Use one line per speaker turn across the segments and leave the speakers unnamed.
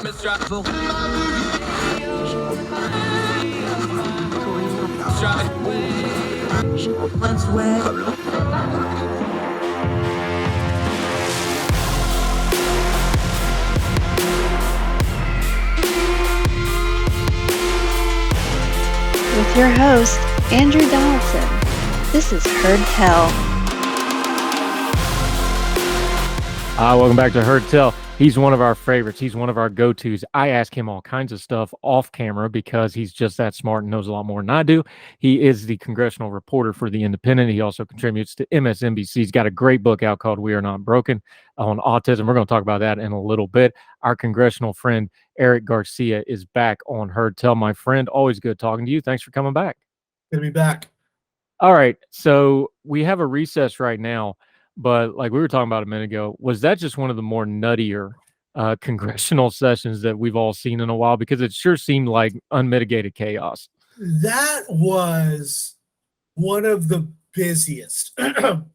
With your host, Andrew Donaldson. This is Heard Tell.
Welcome back to Heard Tell. He's one of our favorites. He's one of our go-tos. I ask him all kinds of stuff off camera because he's just that smart and knows a lot more than I do. He is the congressional reporter for The Independent. He also contributes to MSNBC. He's got a great book out called We Are Not Broken on autism. We're going to talk about that in a little bit. Our congressional friend, Eric Garcia, is back on Heard Tell. My friend, always good talking to you. Thanks for coming back.
Good to be back.
All right. So we have a recess right now. But like we were talking about a minute ago, was that just one of the more nuttier congressional sessions that we've all seen in a while? Because it sure seemed like unmitigated chaos.
That was one of the busiest. And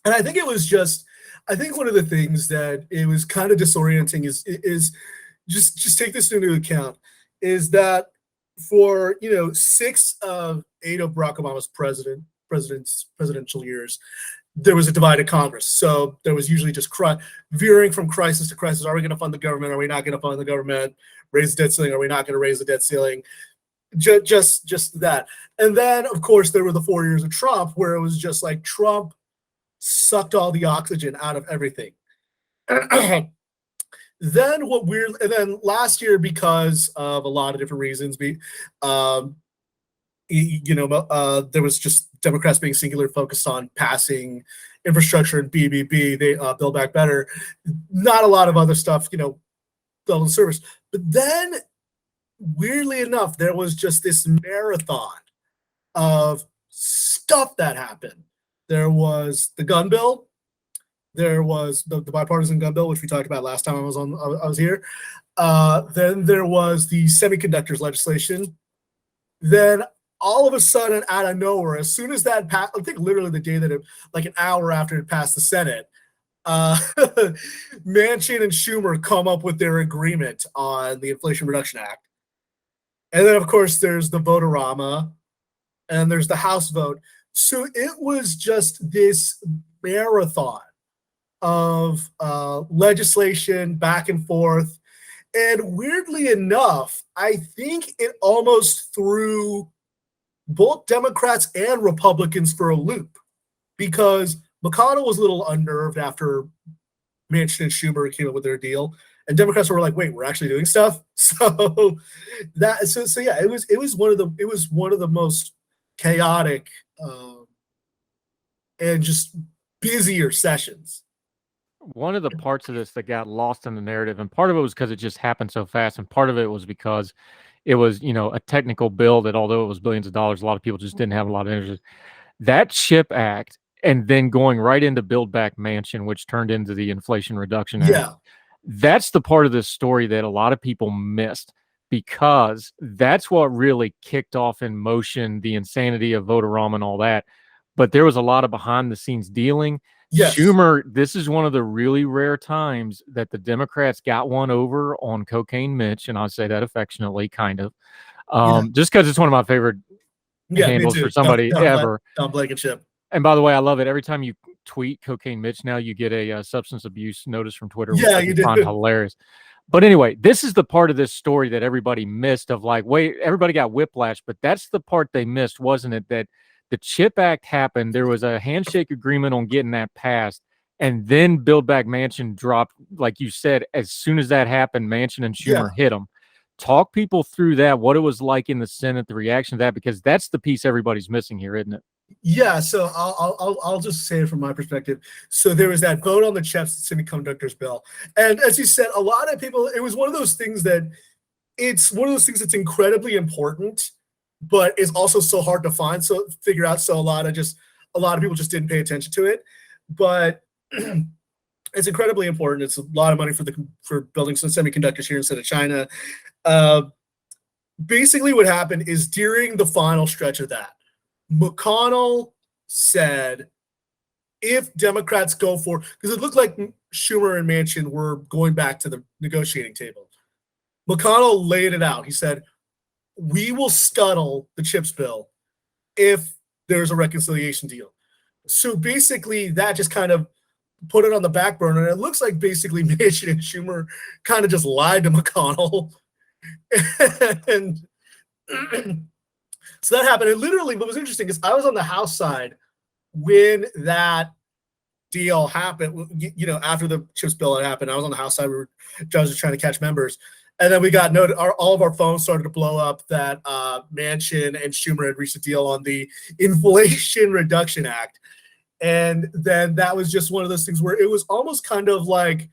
I think it was just, I think one of the things that it was kind of disorienting is just take this into account, is that for, 6 of 8 of Barack Obama's presidential years, there was a divided Congress. So there was usually just veering from crisis to crisis. Are we going to fund the government? Are we not going to fund the government? Raise the debt ceiling? Are we not going to raise the debt ceiling? Just that. And then, of course, there were the 4 years of Trump, where it was just like Trump sucked all the oxygen out of everything. Then last year, because of a lot of different reasons, there was just Democrats being singular focused on passing infrastructure and BBB, they Build Back Better, not a lot of other stuff, build and service. But then, weirdly enough, there was just this marathon of stuff that happened. There was the gun bill. There was the bipartisan gun bill, which we talked about last time I was here. Then there was the semiconductors legislation. Then all of a sudden, out of nowhere, as soon as that passed, I think literally the day that like an hour after it passed the Senate, Manchin and Schumer come up with their agreement on the Inflation Reduction Act. And then, of course, there's the Vote-a-rama, and there's the House vote. So it was just this marathon of legislation back and forth. And weirdly enough, I think it almost threw both Democrats and Republicans for a loop, because McConnell was a little unnerved after Manchin and Schumer came up with their deal, and Democrats were like, "Wait, we're actually doing stuff." So yeah, it was one of the most chaotic and just busier sessions.
One of the parts of this that got lost in the narrative, and part of it was because it just happened so fast, and part of it was because it was, a technical bill that, although it was billions of dollars, a lot of people just didn't have a lot of interest. That CHIP Act, and then going right into Build Back Manchin, which turned into the Inflation Reduction Act.
Yeah.
That's the part of this story that a lot of people missed, because that's what really kicked off in motion the insanity of Vote-a-rama and all that. But there was a lot of behind the scenes dealing.
Yes.
Schumer, this is one of the really rare times that the Democrats got one over on Cocaine Mitch, and I say that affectionately, kind of, just because it's one of my favorite handles for somebody ever.
Tom Blankenship.
And by the way, I love it. Every time you tweet Cocaine Mitch now, you get a substance abuse notice from Twitter.
Yeah,
which
you
I
do.
find hilarious. But anyway, this is the part of this story that everybody missed, of like, wait, everybody got whiplash, but that's the part they missed, wasn't it? That the CHIP Act happened. There was a handshake agreement on getting that passed. And then Build Back Manchin dropped, like you said, as soon as that happened, Manchin and Schumer hit them. Talk people through that, what it was like in the Senate, the reaction to that, because that's the piece everybody's missing here, isn't it?
Yeah, so I'll just say it from my perspective. So there was that vote on the CHIPS semiconductors bill. And as you said, a lot of people, it was one of those things that's incredibly important, but is also so hard to figure out. So a lot of people just didn't pay attention to it. But it's incredibly important. It's a lot of money for building some semiconductors here instead of China. Basically what happened is, during the final stretch of that, McConnell said, if Democrats go for, because it looked like Schumer and Manchin were going back to the negotiating table. McConnell laid it out. He said, we will scuttle the CHIPS bill if there's a reconciliation deal. So basically, that just kind of put it on the back burner. And it looks like basically Manchin and Schumer kind of just lied to McConnell. And so that happened. And literally, what was interesting is I was on the House side when that deal happened, after the CHIPS bill had happened. I was on the House side. Judges were trying to catch members. And then we got noted, all of our phones started to blow up that Manchin and Schumer had reached a deal on the Inflation Reduction Act. And then that was just one of those things where it was almost kind of like,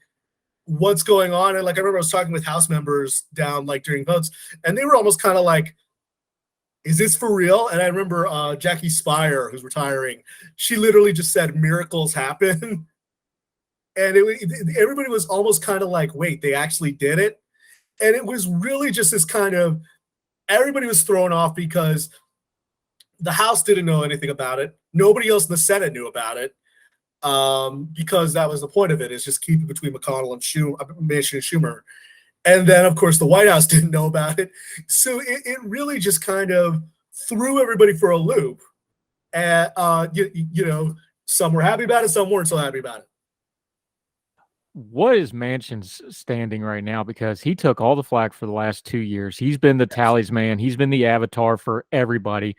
what's going on? And like, I remember I was talking with House members down like during votes, and they were almost kind of like, is this for real? And I remember Jackie Spire, who's retiring, she literally just said miracles happen. And everybody was almost kind of like, wait, they actually did it? And it was really just this kind of, everybody was thrown off because the House didn't know anything about it. Nobody else in the Senate knew about it, because that was the point of it, is just keep it between McConnell and Manchin and Schumer. And then, of course, the White House didn't know about it. So it really just kind of threw everybody for a loop. And, some were happy about it, some weren't so happy about it.
What is Manchin's standing right now? Because he took all the flack for the last 2 years. He's been the talisman. He's been the avatar for everybody.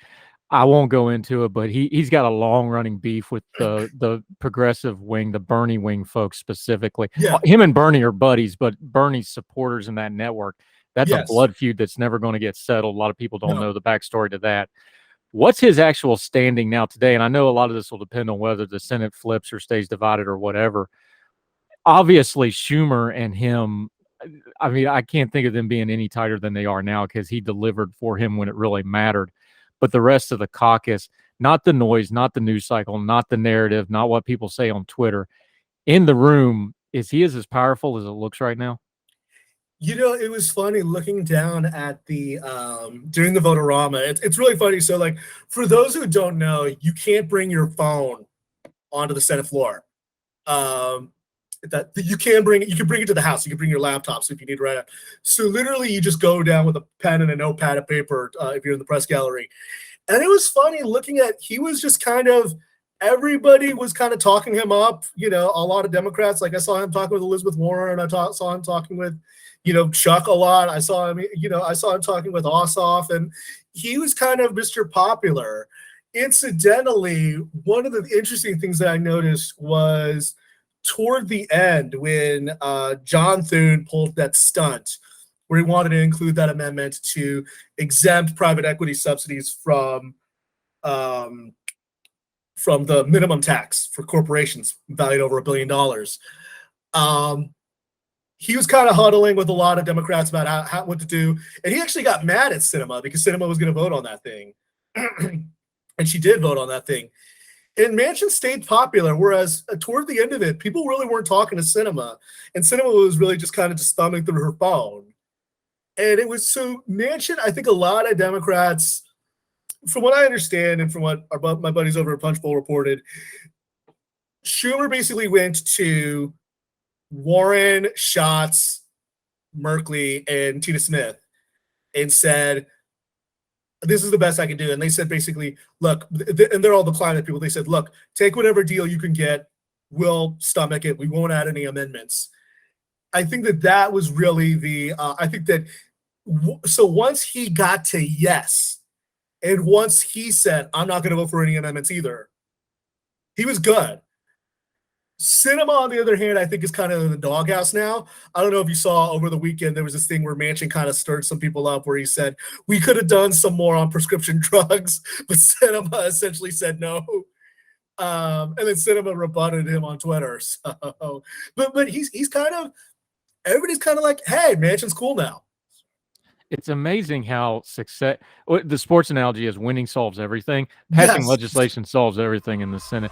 I won't go into it, but he's got a long-running beef with the progressive wing, the Bernie wing folks specifically.
Yeah.
Him and Bernie are buddies, but Bernie's supporters in that network, that's a blood feud that's never going to get settled. A lot of people don't know the backstory to that. What's his actual standing now today? And I know a lot of this will depend on whether the Senate flips or stays divided or whatever. Obviously, Schumer and him, I mean, I can't think of them being any tighter than they are now because he delivered for him when it really mattered. But the rest of the caucus, not the noise, not the news cycle, not the narrative, not what people say on Twitter. In the room, is he as powerful as it looks right now?
It was funny looking down at the during the Vote-a-rama. It's really funny. So, like, for those who don't know, you can't bring your phone onto the Senate floor. That you can bring it. You can bring it to the House. You can bring your laptop, so if you need to write it. So literally, you just go down with a pen and a notepad of paper if you're in the press gallery. And it was funny looking at. He was just kind of. Everybody was kind of talking him up. A lot of Democrats. Like I saw him talking with Elizabeth Warren. I saw him talking with, Chuck a lot. I saw him. I saw him talking with Ossoff, and he was kind of Mr. Popular. Incidentally, one of the interesting things that I noticed was. Toward the end, when John Thune pulled that stunt where he wanted to include that amendment to exempt private equity subsidies from the minimum tax for corporations valued over $1 billion, he was kind of huddling with a lot of Democrats about what to do. And he actually got mad at Sinema because Sinema was going to vote on that thing. And she did vote on that thing. And Manchin stayed popular, whereas toward the end of it, people really weren't talking to Sinema. And Sinema was really just kind of just thumbing through her phone. And it was so Manchin, I think a lot of Democrats, from what I understand and from what my buddies over at Punchbowl reported, Schumer basically went to Warren, Schatz, Merkley, and Tina Smith and said, this is the best I can do. And they said basically, look, and they're all the climate people. They said, look, take whatever deal you can get. We'll stomach it. We won't add any amendments. I think that was really so once he got to yes, and once he said, I'm not going to vote for any amendments either, he was good. Sinema, on the other hand, I think is kind of in the doghouse now. I don't know if you saw over the weekend, there was this thing where Manchin kind of stirred some people up where he said, we could have done some more on prescription drugs, but Sinema essentially said no. And then Sinema rebutted him on Twitter. So, but he's kind of, everybody's kind of like, hey, Manchin's cool now.
It's amazing how the sports analogy is winning solves everything. Passing legislation solves everything in the Senate.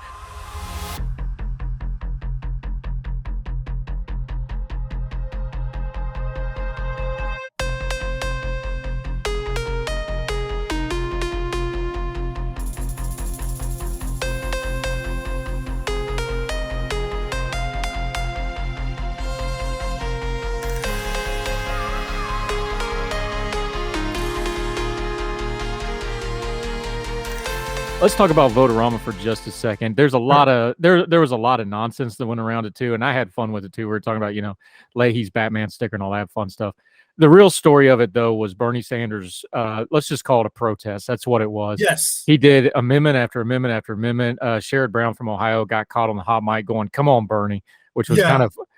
Let's talk about Vote-a-rama for just a second. There's a lot of there was a lot of nonsense that went around it too, and I had fun with it too. We were talking about, Leahy's Batman sticker and all that fun stuff. The real story of it though was Bernie Sanders. Let's just call it a protest. That's what it was.
Yes.
He did amendment after amendment after amendment. Sherrod Brown from Ohio got caught on the hot mic going, "Come on, Bernie," which was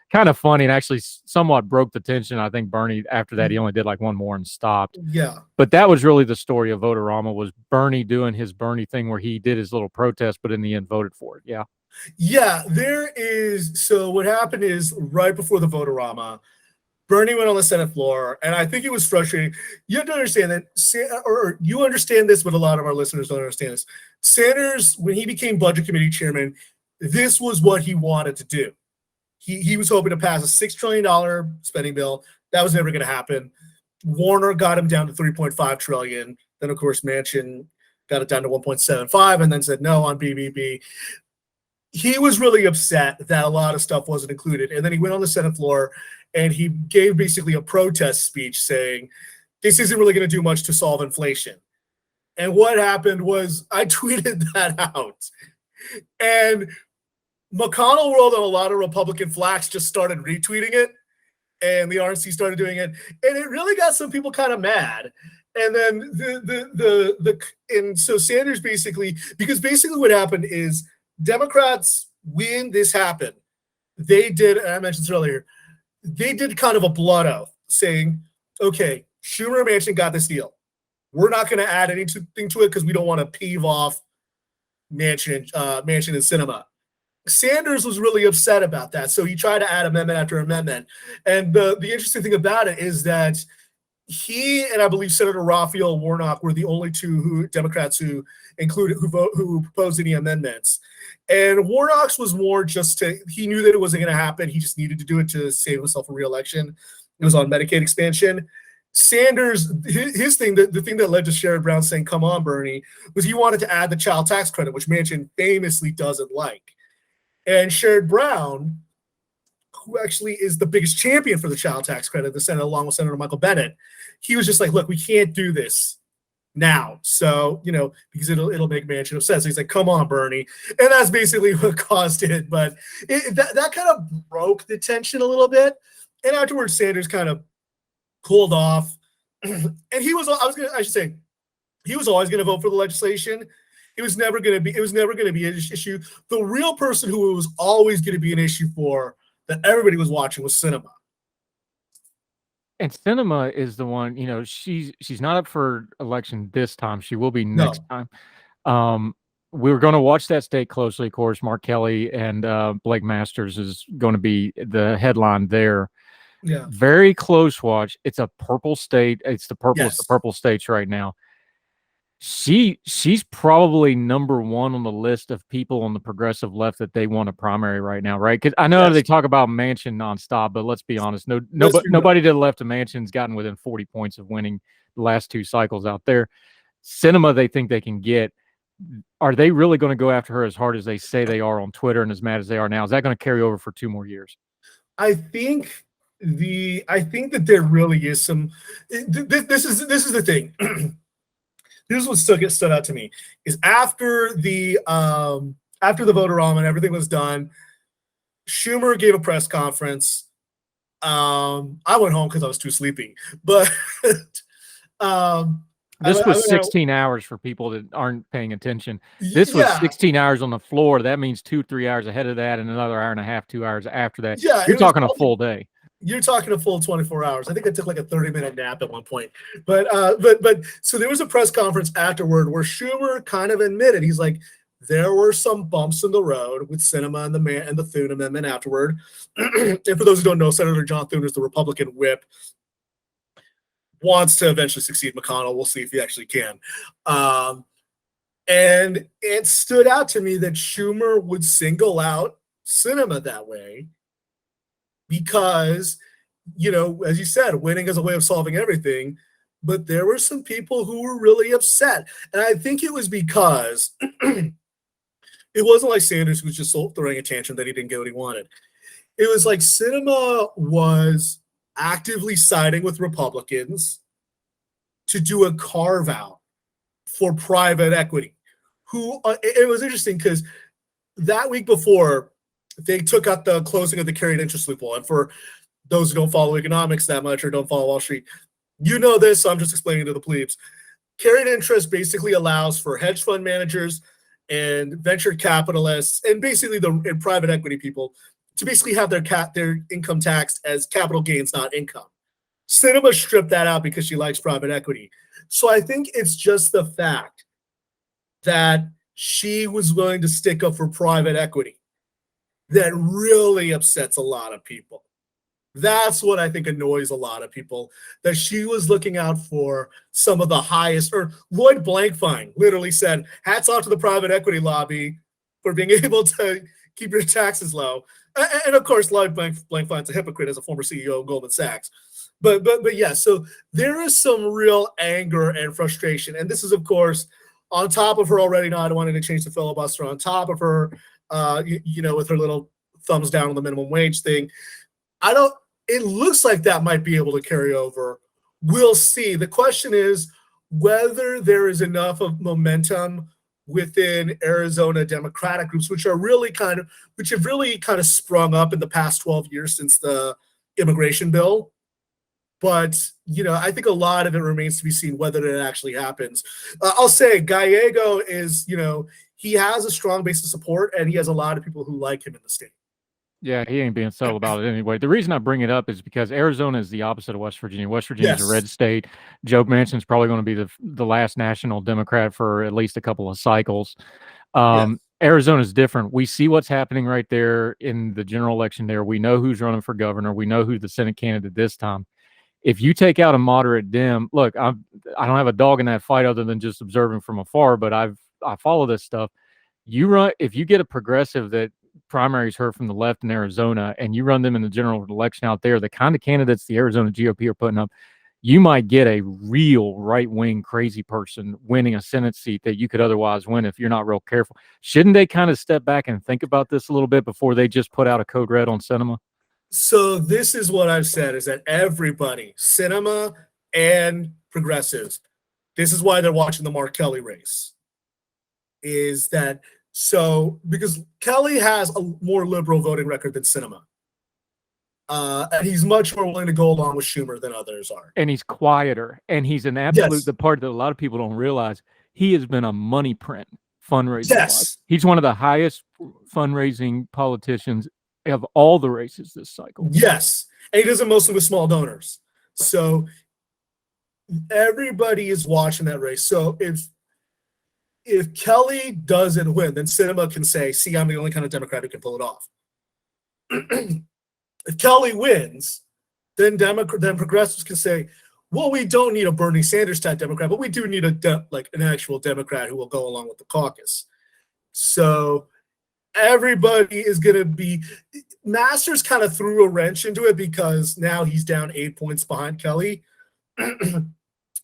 kind of funny and actually somewhat broke the tension. I think Bernie, after that, he only did like one more and stopped.
Yeah.
But that was really the story of Vote-a-rama, was Bernie doing his Bernie thing where he did his little protest, but in the end voted for it. Yeah.
Yeah, there is. So what happened is right before the Vote-a-rama, Bernie went on the Senate floor, and I think it was frustrating. You have to understand that, or you understand this, but a lot of our listeners don't understand this. Sanders, when he became Budget Committee chairman, this was what he wanted to do. He was hoping to pass a $6 trillion spending bill. That was never going to happen. Warner got him down to $3.5 trillion. Then, of course, Manchin got it down to 1.75 and then said no on BBB. He was really upset that a lot of stuff wasn't included. And then he went on the Senate floor and he gave basically a protest speech saying, this isn't really going to do much to solve inflation. And what happened was I tweeted that out. And McConnell rolled on a lot of Republican flacks, just started retweeting it. And the RNC started doing it. And it really got some people kind of mad. And then and so Sanders basically, because basically what happened is Democrats, when this happened, they did, and I mentioned this earlier, they did kind of a blood oath saying, okay, Schumer and Manchin got this deal. We're not going to add anything to it because we don't want to peeve off Manchin and Sinema. Sanders was really upset about that, so he tried to add amendment after amendment. And the interesting thing about it is that he and I believe Senator Raphael Warnock were the only two Democrats who proposed any amendments. And Warnock's was more just he knew that it wasn't going to happen. He just needed to do it to save himself a re-election. It was on Medicaid expansion. Sanders, his thing, the thing that led to Sherrod Brown saying, "Come on, Bernie," was he wanted to add the child tax credit, which Manchin famously doesn't like. And Sherrod Brown, who actually is the biggest champion for the child tax credit in the Senate, along with Senator Michael Bennet, he was just like, look, we can't do this now. So, because it'll make Manchin upset. So he's like, come on, Bernie. And that's basically what caused it. But that kind of broke the tension a little bit. And afterwards, Sanders kind of cooled off. And he was always going to vote for the legislation. It was never going to be an issue. The real person who it was always going to be an issue for that everybody was watching was Sinema.
And Sinema is the one, she's not up for election this time. She will be next time. We're going to watch that state closely. Of course, Mark Kelly and Blake Masters is going to be the headline there.
Yeah.
Very close watch. It's a purple state. It's the purple states right now. She's probably number one on the list of people on the progressive left that they want a primary right now, right? Because I know they talk about Manchin nonstop, but let's be honest, nobody to the left of Manchin's gotten within 40 points of winning the last two cycles out there. Sinema, they think they can get. Are they really going to go after her as hard as they say they are on Twitter and as mad as they are now? Is that going to carry over for 2 more years?
I think that there really is some. This is the thing. Here's what stood out to me is after the Vote-a-rama and everything was done, Schumer gave a press conference. I went home because I was too sleepy, but
this was 16 hours for people that aren't paying attention. This was 16 hours on the floor. That means 2-3 hours ahead of that, and another hour and a half, 2 hours after that.
Yeah,
you're talking a full day.
You're talking a full 24 hours. I think I took like a 30-minute nap at one point. But so there was a press conference afterward where Schumer kind of admitted, he's like, there were some bumps in the road with Sinema and the Thune amendment afterward. And for those who don't know, Senator John Thune is the Republican whip, wants to eventually succeed McConnell. We'll see if he actually can. And it stood out to me that Schumer would single out Sinema that way. Because, as you said, winning is a way of solving everything. But there were some people who were really upset. And I think it was because it wasn't like Sanders who was just throwing a tantrum that he didn't get what he wanted. It was like Sinema was actively siding with Republicans to do a carve-out for private equity, who it was interesting because that week before they took out the closing of the carried interest loophole. And for those who don't follow economics that much or don't follow Wall Street, you know this, so I'm just explaining to the plebes. Carried interest basically allows for hedge fund managers and venture capitalists and basically and private equity people to basically have their income taxed as capital gains, not income. Sinema stripped that out because she likes private equity. So I think it's just the fact that she was willing to stick up for private equity that really upsets a lot of people. That's what I think annoys a lot of people, that she was looking out for some of the highest, or Lloyd Blankfein literally said, hats off to the private equity lobby for being able to keep your taxes low. And of course, Lloyd Blankfein's a hypocrite as a former CEO of Goldman Sachs. But yeah, so there is some real anger and frustration. And this is, of course, on top of her already not wanting to change the filibuster, on top of her, with her little thumbs down on the minimum wage thing. It looks like that might be able to carry over. We'll see. The question is whether there is enough of momentum within Arizona Democratic groups, which have really kind of sprung up in the past 12 years since the immigration bill. But, I think a lot of it remains to be seen whether it actually happens. I'll say Gallego is, he has a strong base of support, and he has a lot of people who like him in the state.
Yeah, he ain't being subtle about it anyway. The reason I bring it up is because Arizona is the opposite of West Virginia. West Virginia is a red state. Joe Manchin's probably going to be the last national Democrat for at least a couple of cycles. Arizona is different. We see what's happening right there in the general election there. We know who's running for governor. We know who's the Senate candidate this time. If you take out a moderate Dem, look, I don't have a dog in that fight other than just observing from afar, but I follow this stuff. If you get a progressive that primaries her from the left in Arizona and you run them in the general election out there, the kind of candidates the Arizona GOP are putting up, you might get a real right-wing crazy person winning a Senate seat that you could otherwise win if you're not real careful. Shouldn't they kind of step back and think about this a little bit before they just put out a code red on Sinema?
So this is what I've said, is that everybody, Sinema and progressives, this is why they're watching the Mark Kelly race, is that because Kelly has a more liberal voting record than Sinema. And he's much more willing to go along with Schumer than others are.
And he's quieter. And he's an absolute, the part that a lot of people don't realize, he has been a money print fundraising.
Yes.
He's one of the highest fundraising politicians of all the races this cycle.
Yes. And he does it mostly with small donors. So everybody is watching that race. So if Kelly doesn't win, then Sinema can say, see, I'm the only kind of Democrat who can pull it off. If Kelly wins, then progressives can say, well, we don't need a Bernie Sanders type Democrat, but we do need an actual Democrat who will go along with the caucus. So everybody is going to be – Masters kind of threw a wrench into it because now he's down 8 points behind Kelly.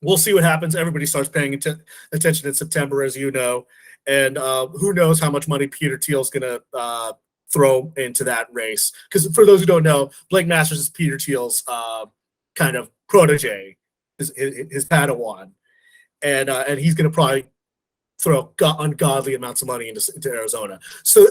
We'll see what happens. Everybody starts paying attention in September, as you know. And who knows how much money Peter Thiel's going to throw into that race. Because for those who don't know, Blake Masters is Peter Thiel's kind of protege, his Padawan. And he's going to probably throw ungodly amounts of money into Arizona. So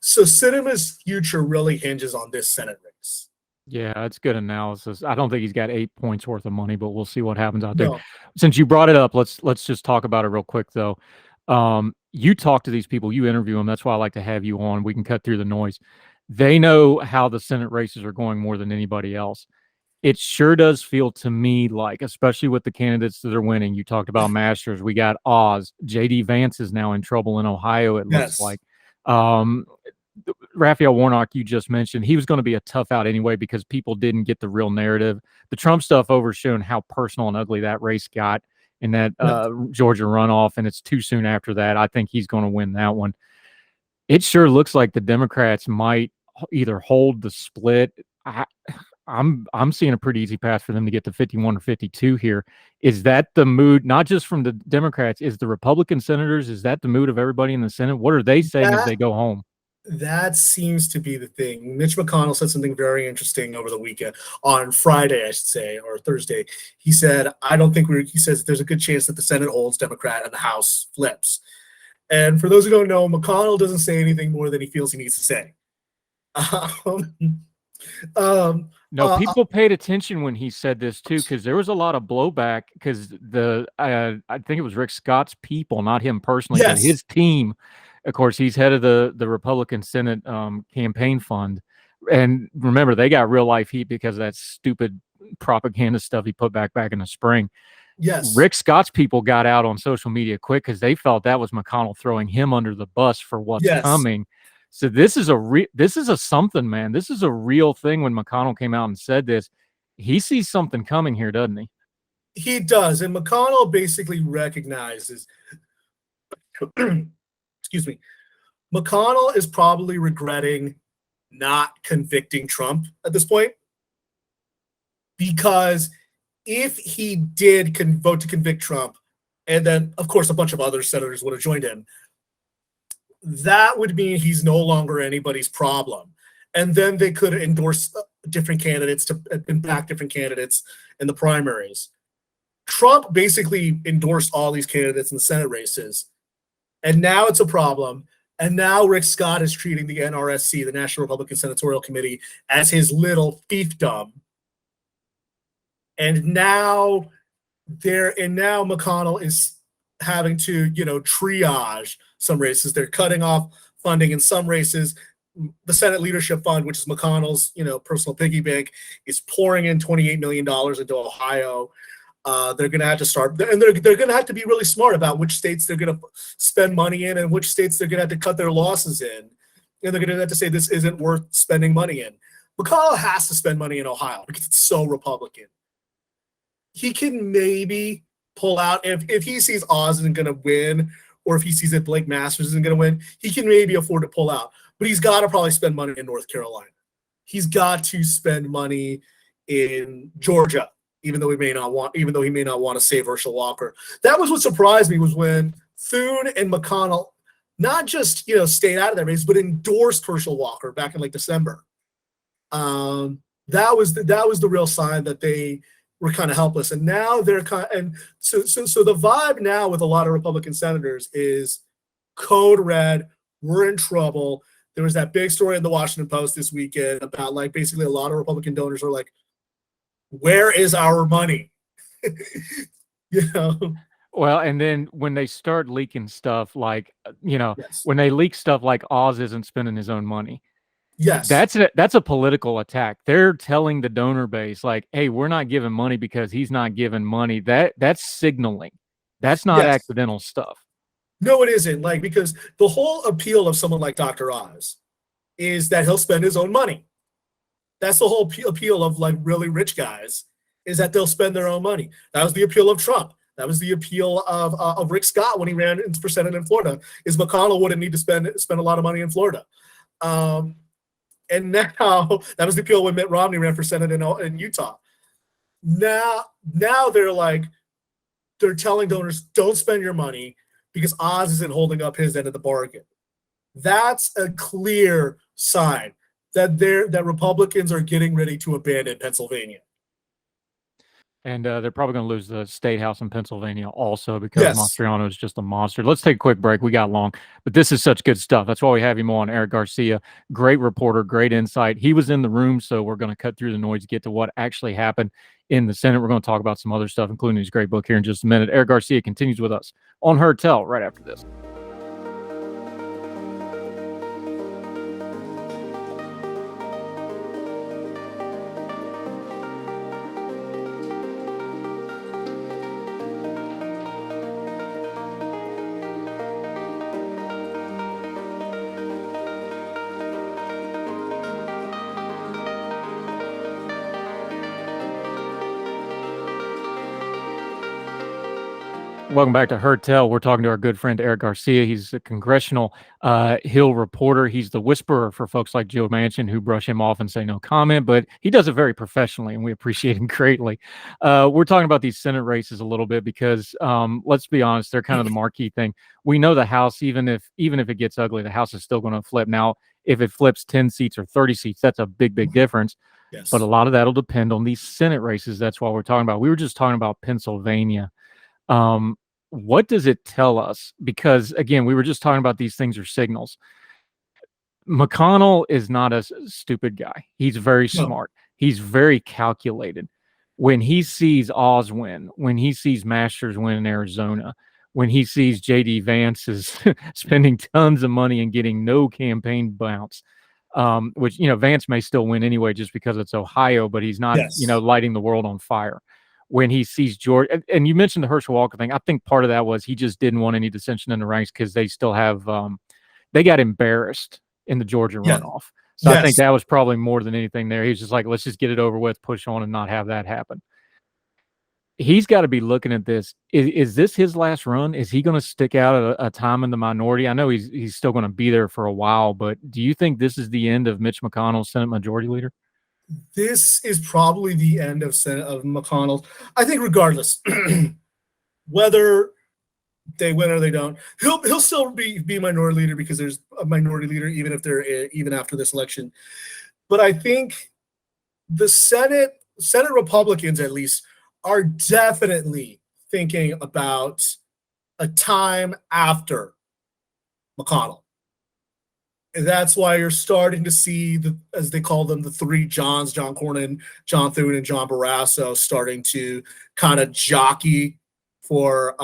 Sinema's future really hinges on this Senate race. Yeah,
that's good analysis. I don't think he's got 8 points worth of money, but we'll see what happens out there. Since you brought it up, let's just talk about it real quick, though. You talk to these people, you interview them. That's why I like to have you on. We can cut through the noise. They know how the Senate races are going more than anybody else. It sure does feel to me like, especially with the candidates that are winning, you talked about Masters. We got Oz. J.D. Vance is now in trouble in Ohio, it looks like. Raphael Warnock, you just mentioned, he was going to be a tough out anyway because people didn't get the real narrative. The Trump stuff overshone how personal and ugly that race got in that Georgia runoff, and it's too soon after that. I think he's going to win that one. It sure looks like the Democrats might either hold the split. I'm seeing a pretty easy path for them to get to 51 or 52 here. Is that the mood, not just from the Democrats, is the Republican senators, is that the mood of everybody in the Senate? What are they saying as they go home?
That seems to be the thing. Mitch McConnell said something very interesting over the weekend, on Friday, I should say, or Thursday. He said, he says there's a good chance that the Senate holds Democrat and the House flips. And for those who don't know, McConnell doesn't say anything more than he feels he needs to say.
No, people paid attention when he said this too, because there was a lot of blowback. Because I think it was Rick Scott's people, not him personally, but
Yes.
his team. Of course, he's head of the Republican Senate campaign fund, and remember, they got real life heat because of that stupid propaganda stuff he put back in the spring.
Yes.
Rick Scott's people got out on social media quick because they felt that was McConnell throwing him under the bus for what's
Yes.
coming. So this is a something, man. This is a real thing. When McConnell came out and said this, he sees something coming here, doesn't he?
He does. And McConnell basically recognizes, excuse me, McConnell is probably regretting not convicting Trump at this point, because if he did vote to convict Trump, and then, of course, a bunch of other senators would have joined him, that would mean he's no longer anybody's problem. And then they could endorse different candidates to back different candidates in the primaries. Trump basically endorsed all these candidates in the Senate races. And now it's a problem. And now Rick Scott is treating the NRSC, the National Republican Senatorial Committee, as his little fiefdom. And now McConnell is having to, triage some races. They're cutting off funding in some races. The Senate Leadership Fund, which is McConnell's, personal piggy bank, is pouring in $28 million into Ohio. They're going to have to start, and they're going to have to be really smart about which states they're going to spend money in and which states they're going to have to cut their losses in. And they're going to have to say this isn't worth spending money in. McConnell has to spend money in Ohio because it's so Republican. He can maybe pull out, if he sees Oz isn't going to win, or if he sees that Blake Masters isn't going to win, he can maybe afford to pull out. But he's got to probably spend money in North Carolina. He's got to spend money in Georgia, even though he may not want to save Herschel Walker. That was what surprised me, was when Thune and McConnell not just stayed out of that race, but endorsed Herschel Walker back in December. That was the real sign that they were kind of helpless. And now they're so the vibe now with a lot of Republican senators is code red. We're in trouble. There was that big story in the Washington Post this weekend about basically a lot of Republican donors are like, where is our money?
Well, and then when they start leaking stuff
Yes.
when they leak stuff like Oz isn't spending his own money.
Yes.
That's a political attack. They're telling the donor base, hey, we're not giving money because he's not giving money. That's signaling. That's not accidental stuff.
No, it isn't. Because the whole appeal of someone like Dr. Oz is that he'll spend his own money. That's the whole appeal of really rich guys, is that they'll spend their own money. That was the appeal of Trump. That was the appeal of Rick Scott when he ran for Senate in Florida, is McConnell wouldn't need to spend a lot of money in Florida. And now that was the appeal when Mitt Romney ran for Senate in Utah. Now they're telling donors, don't spend your money because Oz isn't holding up his end of the bargain. That's a clear sign that Republicans are getting ready to abandon Pennsylvania.
And they're probably going to lose the state house in Pennsylvania also, because Mastriano is just a monster. Let's take a quick break. We got long, but this is such good stuff. That's why we have him on. Eric Garcia, great reporter, great insight. He was in the room, so we're going to cut through the noise, get to what actually happened in the Senate. We're going to talk about some other stuff, including his great book here in just a minute. Eric Garcia continues with us on Heard Tell right after this. Welcome back to Heard Tell. We're talking to our good friend Eric Garcia. He's a congressional Hill reporter. He's the whisperer for folks like Joe Manchin, who brush him off and say no comment, but he does it very professionally, and we appreciate him greatly. We're talking about these Senate races a little bit because, let's be honest, they're kind of the marquee thing. We know the House, even if it gets ugly, the House is still going to flip. Now, if it flips 10 seats or 30 seats, that's a big, big difference.
Yes.
But a lot of that will depend on these Senate races. That's what we're talking about. We were just talking about Pennsylvania. what does it tell us? Because again, we were just talking about these things are signals. McConnell is not a stupid guy. He's very
No.
smart. He's very calculated. When he sees Oz win, when he sees Masters win in Arizona, when he sees JD Vance is spending tons of money and getting no campaign bounce, which, Vance may still win anyway just because it's Ohio, but he's not,
Yes.
lighting the world on fire. When he sees George, and you mentioned the Herschel Walker thing, I think part of that was he just didn't want any dissension in the ranks because they still have, they got embarrassed in the Georgia
Yeah.
runoff. So I think
Yes.
that was probably more than anything there. He's just like, let's just get it over with, push on, and not have that happen. He's got to be looking at this. Is this his last run? Is he going to stick out at a time in the minority? I know he's still going to be there for a while, but do you think this is the end of Mitch McConnell, Senate Majority Leader?
This is probably the end of McConnell. I think regardless, whether they win or they don't, he'll still be minority leader because there's a minority leader even after this election. But I think the Senate Republicans at least are definitely thinking about a time after McConnell. And that's why you're starting to see as they call them, the three Johns, John Cornyn, John Thune, and John Barrasso, starting to kind of jockey for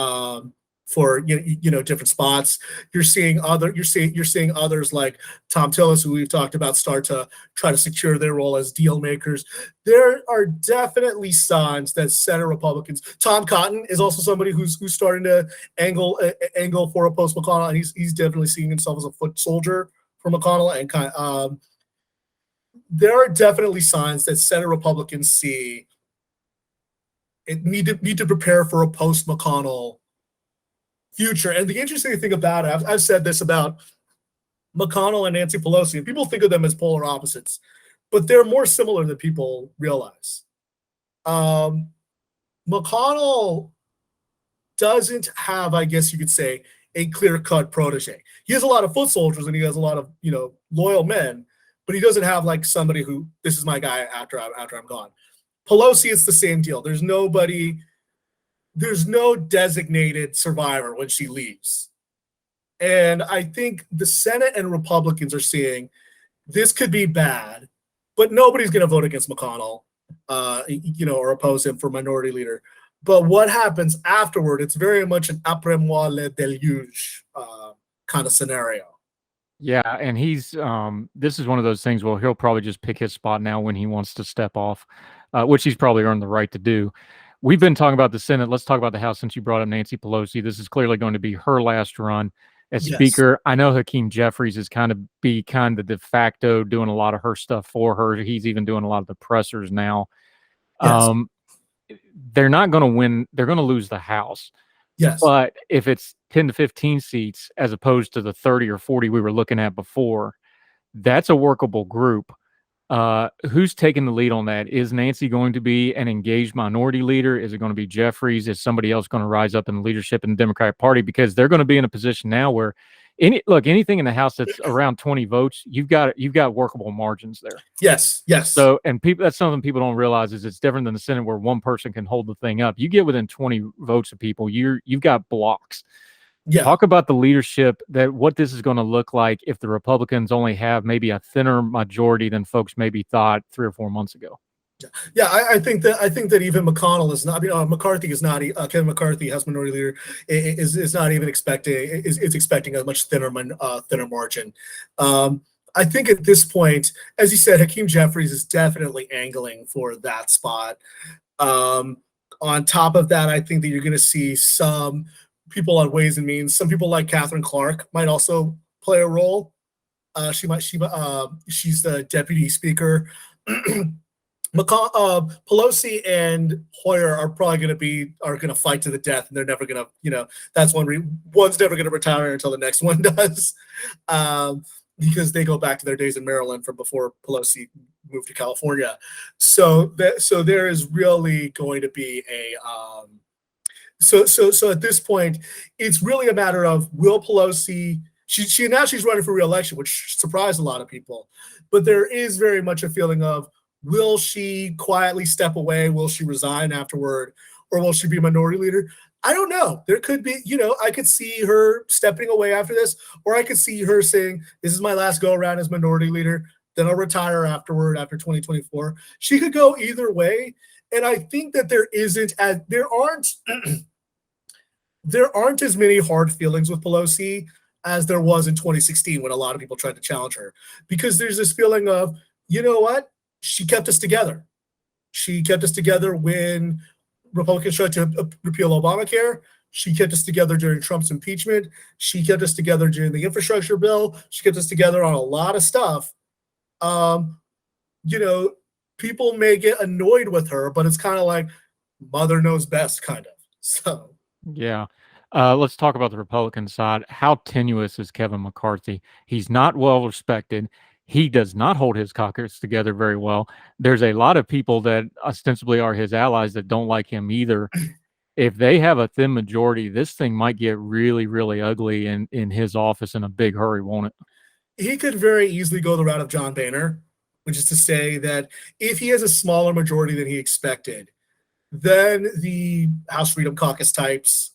different spots. You're seeing others like Tom Tillis, who we've talked about, start to try to secure their role as deal makers. There are definitely signs that Senate Republicans. Tom Cotton is also somebody who's starting to angle for a post McConnell, and he's definitely seeing himself as a foot soldier for McConnell. And there are definitely signs that Senate Republicans see it need to prepare for a post McConnell future. And the interesting thing about it, I've said this about McConnell and Nancy Pelosi, and people think of them as polar opposites, but they're more similar than people realize. McConnell doesn't have, I guess you could say, a clear-cut protege. He has a lot of foot soldiers and he has a lot of loyal men, but he doesn't have like somebody who, this is my guy after I'm gone. Pelosi, it's the same deal. There's no designated survivor when she leaves. And I think the Senate and Republicans are seeing this could be bad, but nobody's going to vote against McConnell, or oppose him for minority leader. But what happens afterward, it's very much an après moi le déluge kind of scenario.
Yeah, and he's this is one of those things. Well, he'll probably just pick his spot now when he wants to step off, which he's probably earned the right to do. We've been talking about the Senate. Let's talk about the House since you brought up Nancy Pelosi. This is clearly going to be her last run as Speaker. I know Hakeem Jeffries is kind of the de facto doing a lot of her stuff for her. He's even doing a lot of the pressers now.
Yes.
They're not going to win. They're going to lose the House.
Yes.
But if it's 10 to 15 seats as opposed to the 30 or 40 we were looking at before, that's a workable group. Who's taking the lead on that? Is Nancy going to be an engaged minority leader? Is it going to be Jeffries? Is somebody else going to rise up in leadership in the Democratic Party? Because they're going to be in a position now where anything in the House that's around 20 votes, you've got workable margins there.
Yes.
So, and that's something people don't realize is it's different than the Senate where one person can hold the thing up. You get within 20 votes of people, you've got blocks.
Yeah.
Talk about the leadership, what this is going to look like if the Republicans only have maybe a thinner majority than folks maybe thought 3 or 4 months ago.
Yeah, I think that even McConnell is not. McCarthy is not. Kevin McCarthy, House Minority Leader, is not even expecting. Is expecting a much thinner margin. I think at this point, as you said, Hakeem Jeffries is definitely angling for that spot. On top of that, I think that you're going to see some people on Ways and Means. Some people like Catherine Clark might also play a role. She's the deputy speaker. Pelosi and Hoyer are probably going to fight to the death, and they're never going to, that's one's never going to retire until the next one does, because they go back to their days in Maryland from before Pelosi moved to California. So there is really going to be a so at this point, it's really a matter of, will Pelosi, she announced she's running for re-election, which surprised a lot of people, but there is very much a feeling of, will she quietly step away? Will she resign afterward? Or will she be minority leader? I don't know. There could be, I could see her stepping away after this, or I could see her saying, this is my last go around as minority leader. Then I'll retire afterward after 2024. She could go either way. And I think that there aren't as many hard feelings with Pelosi as there was in 2016 when a lot of people tried to challenge her, because there's this feeling of, you know what? She kept us together. She kept us together when Republicans tried to repeal Obamacare. She kept us together during Trump's impeachment. She kept us together during the infrastructure bill. She kept us together on a lot of stuff. People may get annoyed with her, but it's kind of like mother knows best, kind of. So,
yeah. Let's talk about the Republican side. How tenuous is Kevin McCarthy? He's not well respected. He does not hold his caucus together very well. There's a lot of people that ostensibly are his allies that don't like him either. If they have a thin majority, this thing might get really, really ugly in his office in a big hurry, won't it?
He could very easily go the route of John Boehner, which is to say that if he has a smaller majority than he expected, then the House Freedom Caucus types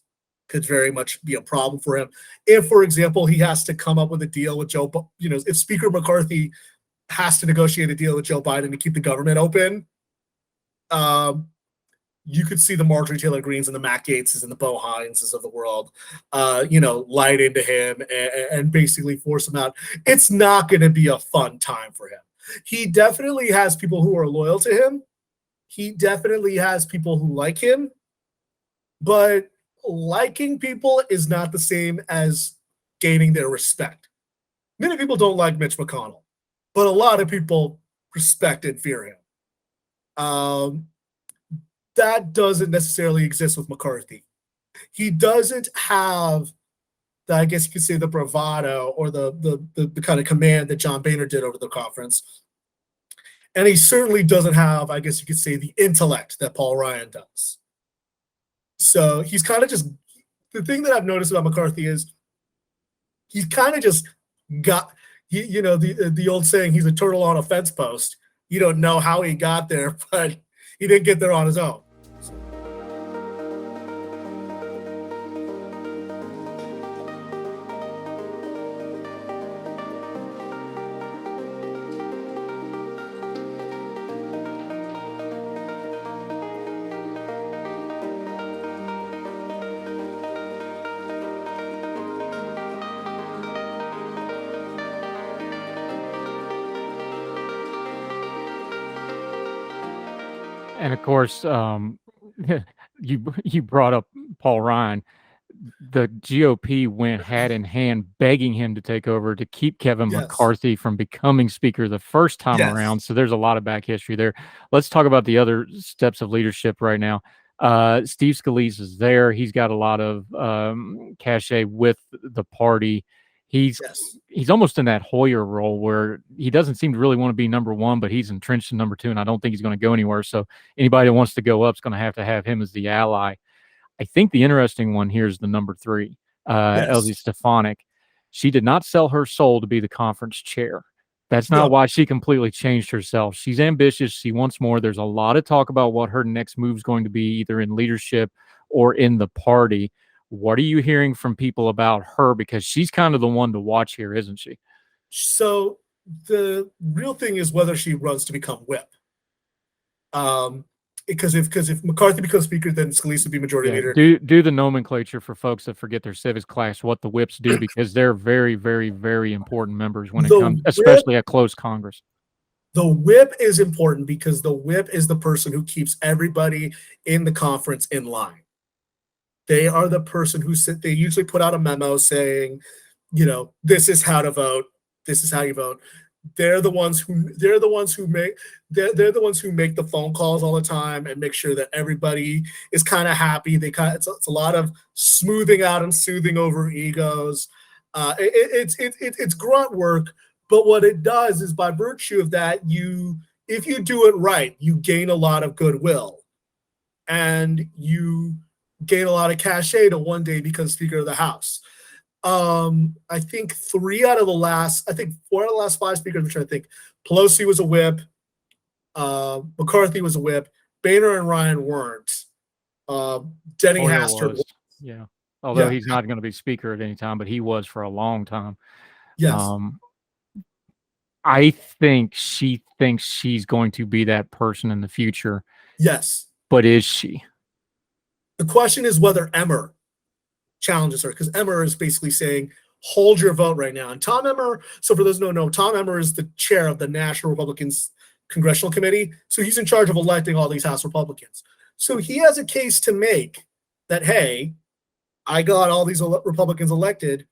could very much be a problem for him. If, for example, he has to come up with a deal with if Speaker McCarthy has to negotiate a deal with Joe Biden to keep the government open, you could see the Marjorie Taylor Greenes and the Matt Gaetzes and the Bo Hineses of the world, light into him and basically force him out. It's not going to be a fun time for him. He definitely has people who are loyal to him. He definitely has people who like him, but liking people is not the same as gaining their respect. Many people don't like Mitch McConnell, but a lot of people respect and fear him. That doesn't necessarily exist with McCarthy. He doesn't have, I guess you could say, the bravado or the kind of command that John Boehner did over the conference. And he certainly doesn't have, I guess you could say, the intellect that Paul Ryan does. So he's kind of just, the thing that I've noticed about McCarthy is he's kind of just got, the old saying, he's a turtle on a fence post. You don't know how he got there, but he didn't get there on his own.
And of course, you brought up Paul Ryan. The GOP went hand in hand begging him to take over to keep Kevin McCarthy from becoming speaker the first time around. So there's a lot of back history there. Let's talk about the other steps of leadership right now. Steve Scalise is there. He's got a lot of cachet with the party. He's almost in that Hoyer role where he doesn't seem to really want to be number one, but he's entrenched in number two, and I don't think he's going to go anywhere. So anybody that wants to go up is going to have him as the ally. I think the interesting one here is the number three, Elise Stefanik. She did not sell her soul to be the conference chair. That's not why she completely changed herself. She's ambitious. She wants more. There's a lot of talk about what her next move is going to be, either in leadership or in the party. What are you hearing from people about her? Because she's kind of the one to watch here, isn't she?
So the real thing is whether she runs to become whip. Because if McCarthy becomes speaker, then Scalise would be majority leader.
Do the nomenclature for folks that forget their civics class, what the whips do, because they're very, very, very important members when it comes, especially at close Congress.
The whip is important because the whip is the person who keeps everybody in the conference in line. They are the person they usually put out a memo saying, this is how to vote. This is how you vote. They're the ones who make the phone calls all the time and make sure that everybody is kind of happy. It's a lot of smoothing out and soothing over egos. It's grunt work, but what it does is, by virtue of that, if you do it right, you gain a lot of goodwill, and you gain a lot of cachet to one day become Speaker of the House. I think 4 out of the last 5 speakers, I'm trying to think. Pelosi was a whip. McCarthy was a whip. Boehner and Ryan weren't. Denny Hastert was.
Yeah. Although
Yeah.
he's not going to be speaker at any time, but he was for a long time.
Yes.
I think she thinks she's going to be that person in the future,
Yes.
but is she?
The question is whether Emmer challenges her, because Emmer is basically saying, hold your vote right now. And Tom Emmer, so for those who don't know, Tom Emmer is the chair of the National Republicans Congressional Committee. So he's in charge of electing all these House Republicans. So he has a case to make that, hey, I got all these Republicans elected.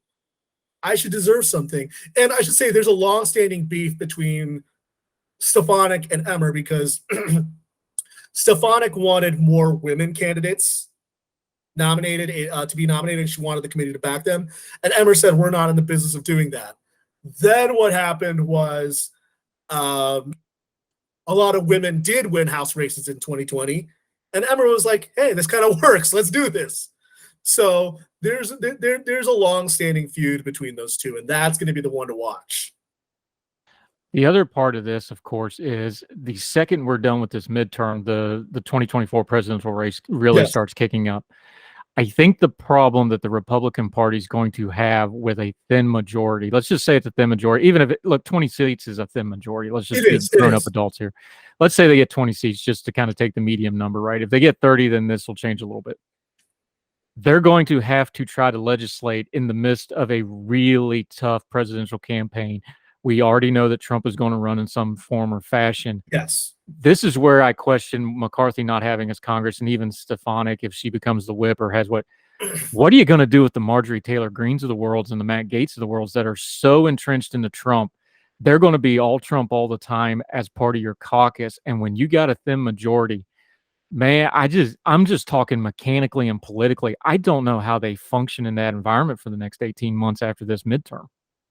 I should deserve something. And I should say there's a long-standing beef between Stefanik and Emmer because Stefanik wanted more women candidates nominated to be nominated. She wanted the committee to back them. And Emmer said, we're not in the business of doing that. Then what happened was a lot of women did win House races in 2020. And Emmer was like, hey, this kind of works. Let's do this. So there's a long-standing feud between those two, and that's going to be the one to watch.
The other part of this, of course, is the second we're done with this midterm, the 2024 presidential race really starts kicking up. I think the problem that the Republican Party is going to have with a thin majority, let's just say it's a thin majority, even if look, 20 seats is a thin majority. Let's just be grown-up adults here. Let's say they get 20 seats just to kind of take the medium number, right? If they get 30, then this will change a little bit. They're going to have to try to legislate in the midst of a really tough presidential campaign. We already know that Trump is going to run in some form or fashion.
Yes.
This is where I question McCarthy not having his Congress, and even Stefanik, if she becomes the whip or has what are you going to do with the Marjorie Taylor Greens of the worlds and the Matt Gaetz of the worlds that are so entrenched into Trump? They're going to be all Trump all the time as part of your caucus. And when you got a thin majority, man, I'm just talking mechanically and politically. I don't know how they function in that environment for the next 18 months after this midterm.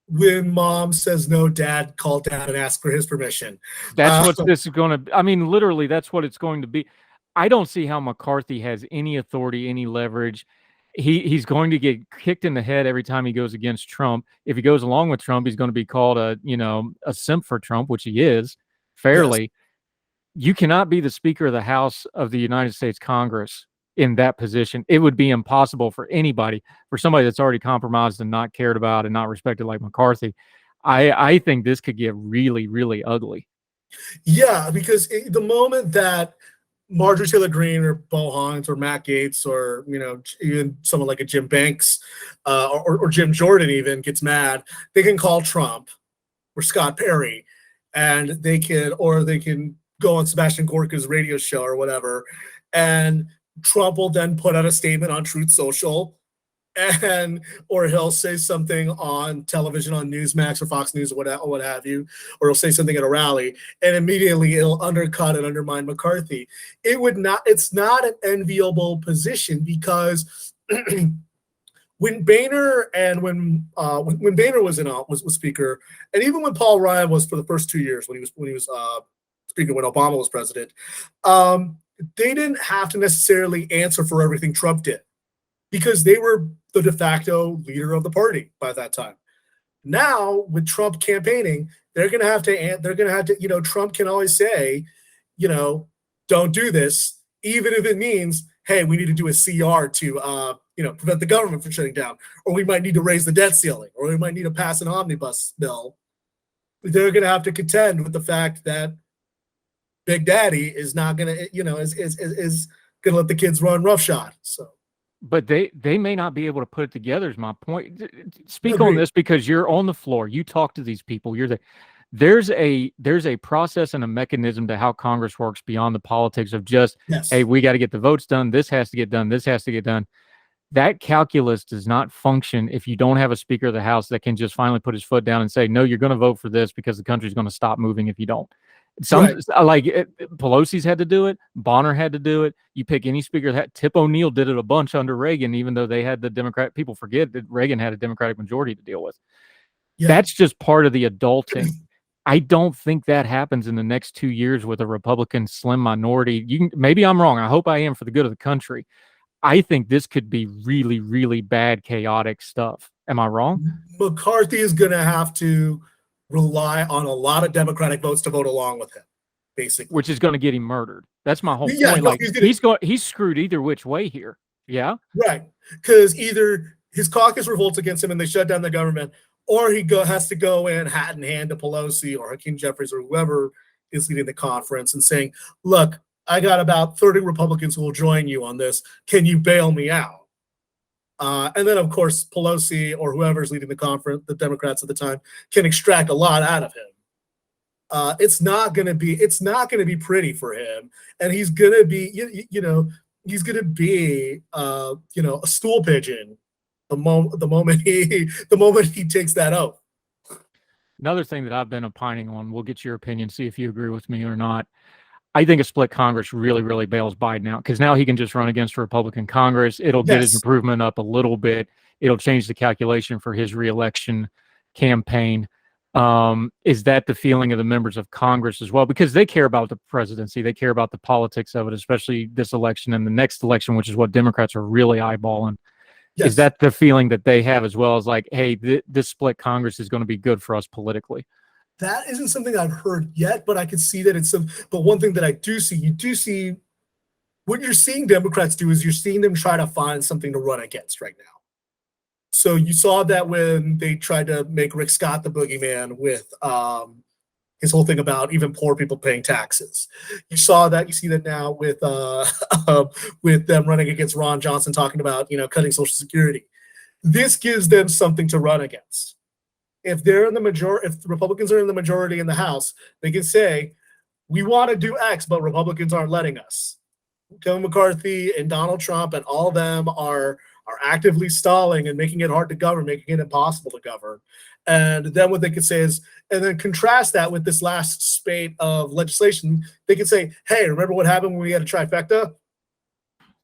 When mom says no, dad, call dad and ask for his permission.
That's what this is going to, I mean, literally, that's what it's going to be. I don't see how McCarthy has any authority, any leverage. He's going to get kicked in the head every time he goes against Trump. If he goes along with Trump, he's going to be called a simp for Trump, which he is fairly. Yes. You cannot be the Speaker of the House of the United States Congress in that position. It would be impossible for anybody, for somebody that's already compromised and not cared about and not respected like McCarthy. I think this could get really, really ugly.
Yeah, because the moment that Marjorie Taylor Greene or Bo Hines or Matt Gaetz or, even someone like a Jim Banks or Jim Jordan even gets mad, they can call Trump or Scott Perry and they can go on Sebastian Gorka's radio show or whatever. And Trump will then put out a statement on Truth Social or he'll say something on television on Newsmax or Fox News or what have you, or he'll say something at a rally and immediately it'll undercut and undermine McCarthy. It's not an enviable position because when Boehner and when Boehner was speaker, and even when Paul Ryan was for the first 2 years when he was speaker when Obama was president, they didn't have to necessarily answer for everything Trump did because they were the de facto leader of the party by that time. Now with Trump campaigning, they're going to have to, Trump can always say, don't do this, even if it means, hey, we need to do a CR to, prevent the government from shutting down, or we might need to raise the debt ceiling, or we might need to pass an omnibus bill. They're going to have to contend with the fact that Big Daddy is not going to, is going to let the kids run roughshod. So,
but they may not be able to put it together. Is my point. Speak on this because you're on the floor. You talk to these people. There's a process and a mechanism to how Congress works beyond the politics of just, hey, we got to get the votes done. This has to get done. This has to get done. That calculus does not function if you don't have a Speaker of the House that can just finally put his foot down and say, no, you're going to vote for this because the country's going to stop moving if you don't. Pelosi's had to do it. Bonner had to do it. You pick any speaker. Tip O'Neill did it a bunch under Reagan, even though they had the Democrat. People forget that Reagan had a Democratic majority to deal with. Yeah. That's just part of the adulting. I don't think that happens in the next 2 years with a Republican slim minority. Maybe I'm wrong. I hope I am for the good of the country. I think this could be really, really bad, chaotic stuff. Am I wrong?
McCarthy is going to have to rely on a lot of Democratic votes to vote along with him, basically.
Which is going to get him murdered. That's my whole point. He's screwed either which way here. Yeah.
Right. Because either his caucus revolts against him and they shut down the government, or he has to go in hat in hand to Pelosi or Hakeem Jeffries or whoever is leading the conference and saying, look, I got about 30 Republicans who will join you on this. Can you bail me out? And then, of course, Pelosi or whoever's leading the conference, the Democrats at the time, can extract a lot out of him. It's not going to be pretty for him, and he's going to be, he's going to be, a stool pigeon the moment he takes that oath.
Another thing that I've been opining on, we'll get your opinion, see if you agree with me or not. I think a split Congress really, really bails Biden out, because now he can just run against a Republican Congress. It'll get his improvement up a little bit. It'll change the calculation for his reelection campaign. Is that the feeling of the members of Congress as well? Because they care about the presidency. They care about the politics of it, especially this election and the next election, which is what Democrats are really eyeballing. Yes. Is that the feeling that they have as well, as like, hey, this split Congress is going to be good for us politically?
That isn't something I've heard yet, but I can see that it's some. But one thing that I do see, you do see what you're seeing Democrats do is you're seeing them try to find something to run against right now. So you saw that when they tried to make Rick Scott the boogeyman with his whole thing about even poor people paying taxes. You saw that. You see that now with them running against Ron Johnson, talking about cutting Social Security. This gives them something to run against. If they're in the majority, if the Republicans are in the majority in the House, they can say, we want to do X, but Republicans aren't letting us. Kevin McCarthy and Donald Trump and all of them are actively stalling and making it hard to govern, making it impossible to govern. And then what they could say is, and then contrast that with this last spate of legislation, they could say, hey, remember what happened when we had a trifecta?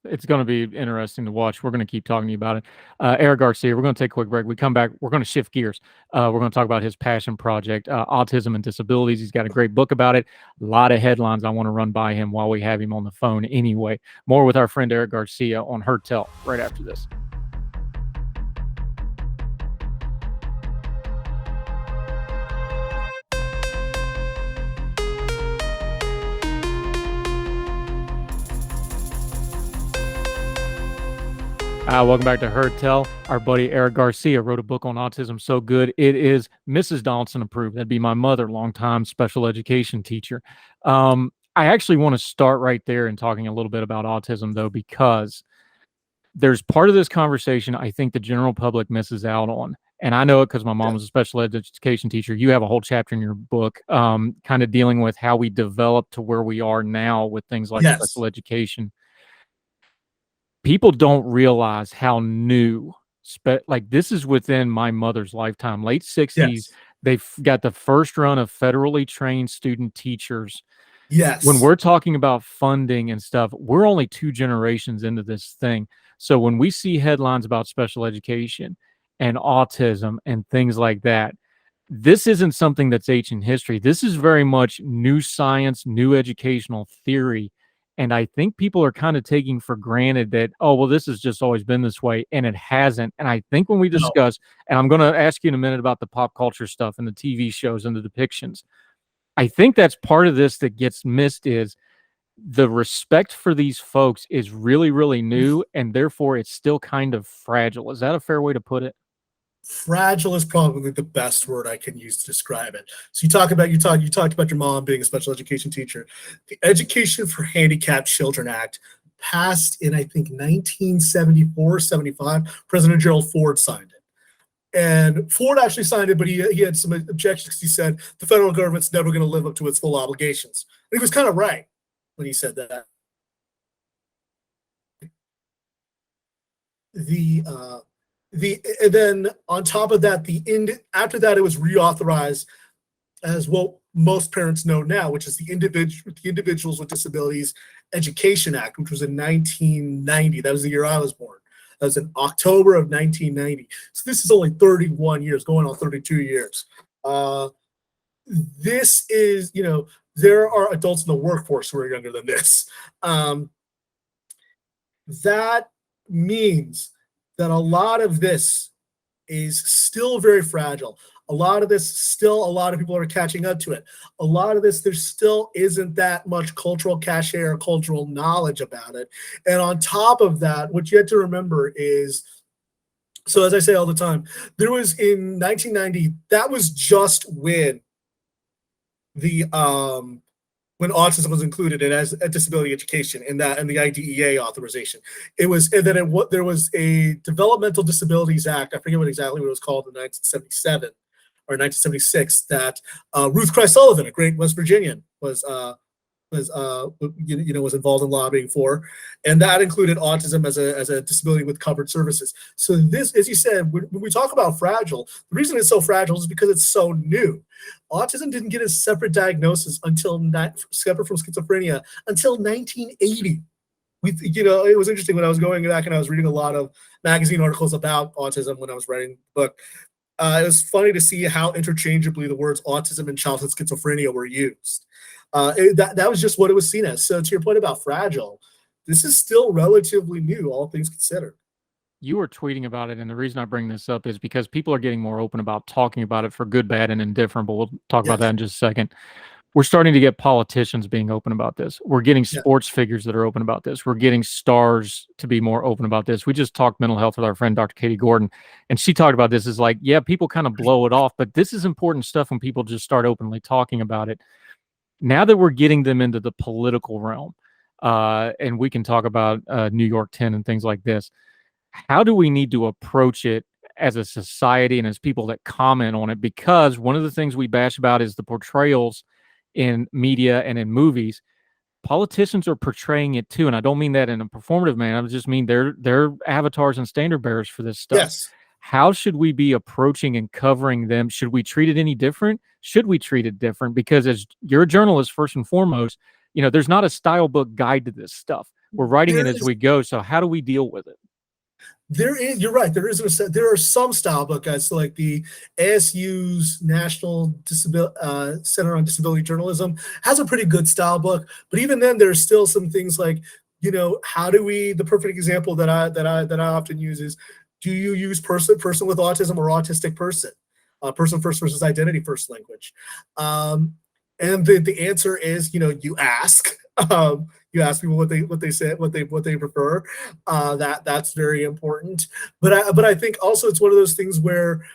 It's going to be interesting to watch. We're going to keep talking to you about it. Eric Garcia, we're going to take a quick break. We come back, we're going to shift gears. We're going to talk about his passion project, Autism and Disabilities. He's got a great book about it. A lot of headlines I want to run by him while we have him on the phone anyway. More with our friend Eric Garcia on Heard Tell right after this. Welcome back to Heard Tell. Our buddy Eric Garcia wrote a book on autism so good it is Mrs. Donaldson approved. That'd be my mother, longtime special education teacher. I actually want to start right there and talking a little bit about autism, though, because there's part of this conversation I think the general public misses out on. And I know it because my mom was a special education teacher. You have a whole chapter in your book kind of dealing with how we developed to where we are now with things like special education. People don't realize how new, like this is within my mother's lifetime, late 60s. They've got the first run of federally trained student teachers.
Yes.
When we're talking about funding and stuff, we're only 2 generations into this thing. So when we see headlines about special education and autism and things like that, this isn't something that's ancient history. This is very much new science, new educational theory. And I think people are kind of taking for granted that, oh, well, this has just always been this way, and it hasn't. And I think when we discuss, and I'm going to ask you in a minute about the pop culture stuff and the TV shows and the depictions, I think that's part of this that gets missed is the respect for these folks is really, really new, and therefore it's still kind of fragile. Is that a fair way to put it?
Fragile is probably the best word I can use to describe it. So you talked about your mom being a special education teacher. The Education for Handicapped Children Act passed in, I think, 1974, 75. President Gerald Ford signed it. And Ford actually signed it, but he had some objections because he said the federal government's never going to live up to its full obligations. And he was kind of right when he said that. And then on top of that, after that, it was reauthorized as what most parents know now, which is the Individuals with Disabilities Education Act, which was in 1990. That was the year I was born. That was in October of 1990. So this is only 31 years, going on 32 years. This is, there are adults in the workforce who are younger than this. That means that a lot of this is still very fragile. A lot of this, still a lot of people are catching up to it. A lot of this, there still isn't that much cultural cachet or cultural knowledge about it. And on top of that, what you have to remember is, so as I say all the time, there was in 1990, that was just the when autism was included in as a disability education in that and the IDEA authorization. It was, and then there was a Developmental Disabilities Act. I forget exactly what it was called in 1977 or 1976 that Ruth Chris Sullivan, a great West Virginian, was involved in lobbying for, and that included autism as a disability with covered services. So this, as you said, when we talk about fragile, the reason it's so fragile is because it's so new. Autism didn't get a separate diagnosis separate from schizophrenia until 1980. It was interesting when I was going back and I was reading a lot of magazine articles about autism when I was writing the book. It was funny to see how interchangeably the words autism and childhood schizophrenia were used. That was just what it was seen as. So to your point about fragile, this is still relatively new, all things considered.
You were tweeting about it, and the reason I bring this up is because people are getting more open about talking about it for good, bad, and indifferent, but we'll talk about that in just a second. We're starting to get politicians being open about this. We're getting sports figures that are open about this. We're getting stars to be more open about this. We just talked mental health with our friend, Dr. Katie Gordon, and she talked about this as like, yeah, people kind of blow it off, but this is important stuff when people just start openly talking about it. Now that we're getting them into the political realm, and we can talk about New York 10 and things like this, how do we need to approach it as a society and as people that comment on it? Because one of the things we bash about is the portrayals in media and in movies. Politicians are portraying it too, and I don't mean that in a performative manner. I just mean they're avatars and standard bearers for this stuff.
Yes.
How should we be approaching and covering them? Should we treat it any different? Should we treat it different? Because as you're a journalist, first and foremost, there's not a style book guide to this stuff. We're writing it as we go. So how do we deal with it?
You're right. There are some style book guides, so like the ASU's National Center on Disability Journalism has a pretty good style book. But even then, there's still some things like, how do we? The perfect example that I often use is, do you use person with autism or autistic person? Person first versus identity first language. And the answer is, you ask. You ask people what they say, what they prefer. That's very important. But I think also it's one of those things where,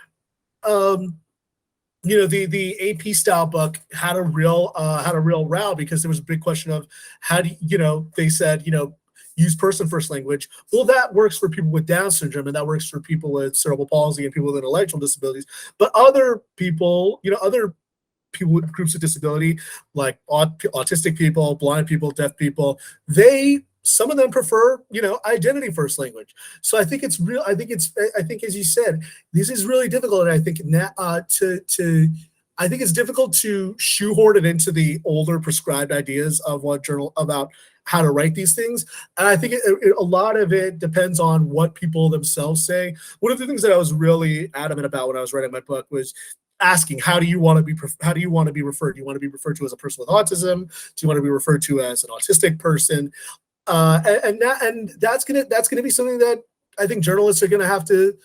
the AP style book had a real row because there was a big question of how do they said use person first language. Well, that works for people with Down syndrome and that works for people with cerebral palsy and people with intellectual disabilities. But other people, other people with groups of disability, like autistic people, blind people, deaf people, some of them prefer, identity first language. So I think it's real. I think as you said, this is really difficult. And I think I think it's difficult to shoehorn it into the older prescribed ideas of about how to write these things. And I think a lot of it depends on what people themselves say. One of the things that I was really adamant about when I was writing my book was asking, how do you want to be referred? Do you want to be referred to as a person with autism? Do you want to be referred to as an autistic person? And that's gonna be something that I think journalists are gonna have to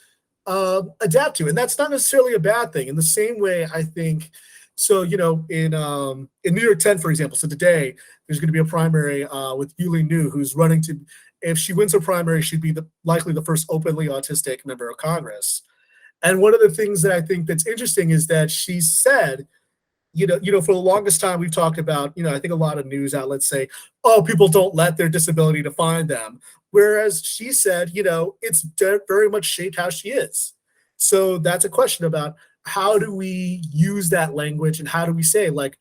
adapt to, and that's not necessarily a bad thing. In the same way, I think so. In New York 10, for example, so today there's going to be a primary with Yuli New, who's running to. If she wins her primary, she'd be likely the first openly autistic member of Congress. And one of the things that I think that's interesting is that she said, for the longest time we've talked about, I think a lot of news outlets say, oh, people don't let their disability define them. Whereas she said, it's very much shaped how she is. So that's a question about how do we use that language and how do we say, like,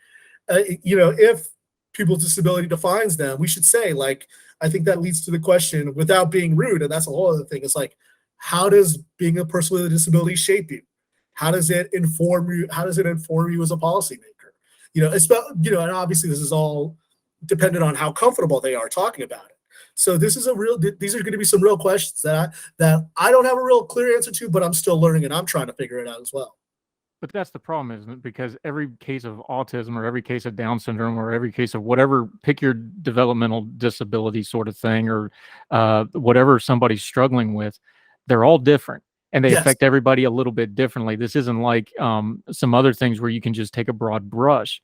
if people's disability defines them, we should say, like, I think that leads to the question without being rude. And that's a whole other thing. It's like, how does being a person with a disability shape you? How does it inform you? How does it inform you as a policymaker? It's about, and obviously this is all dependent on how comfortable they are talking about it. So these are going to be some real questions that I don't have a real clear answer to, but I'm still learning and I'm trying to figure it out as well.
But that's the problem, isn't it? Because every case of autism or every case of Down syndrome or every case of whatever, pick your developmental disability sort of thing or whatever somebody's struggling with, they're all different. and they
Yes.
affect everybody a little bit differently. This isn't like some other things where you can just take a broad brush.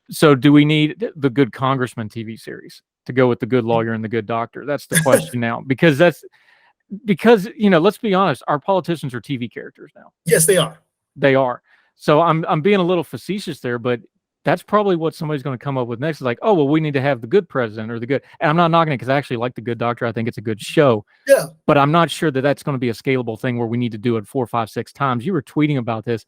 So do we need the Good Congressman TV series to go with the Good Lawyer and the Good Doctor? That's the question now, because let's be honest, our politicians are TV characters now.
Yes, they are.
They are. So I'm being a little facetious there, but that's probably what somebody's going to come up with next. Is like, oh, well, we need to have the good president or the good. And I'm not knocking it, because I actually like the Good Doctor. I think it's a good show.
Yeah.
But I'm not sure that that's going to be a scalable thing where we need to do it 4, 5, 6 times. You were tweeting about this.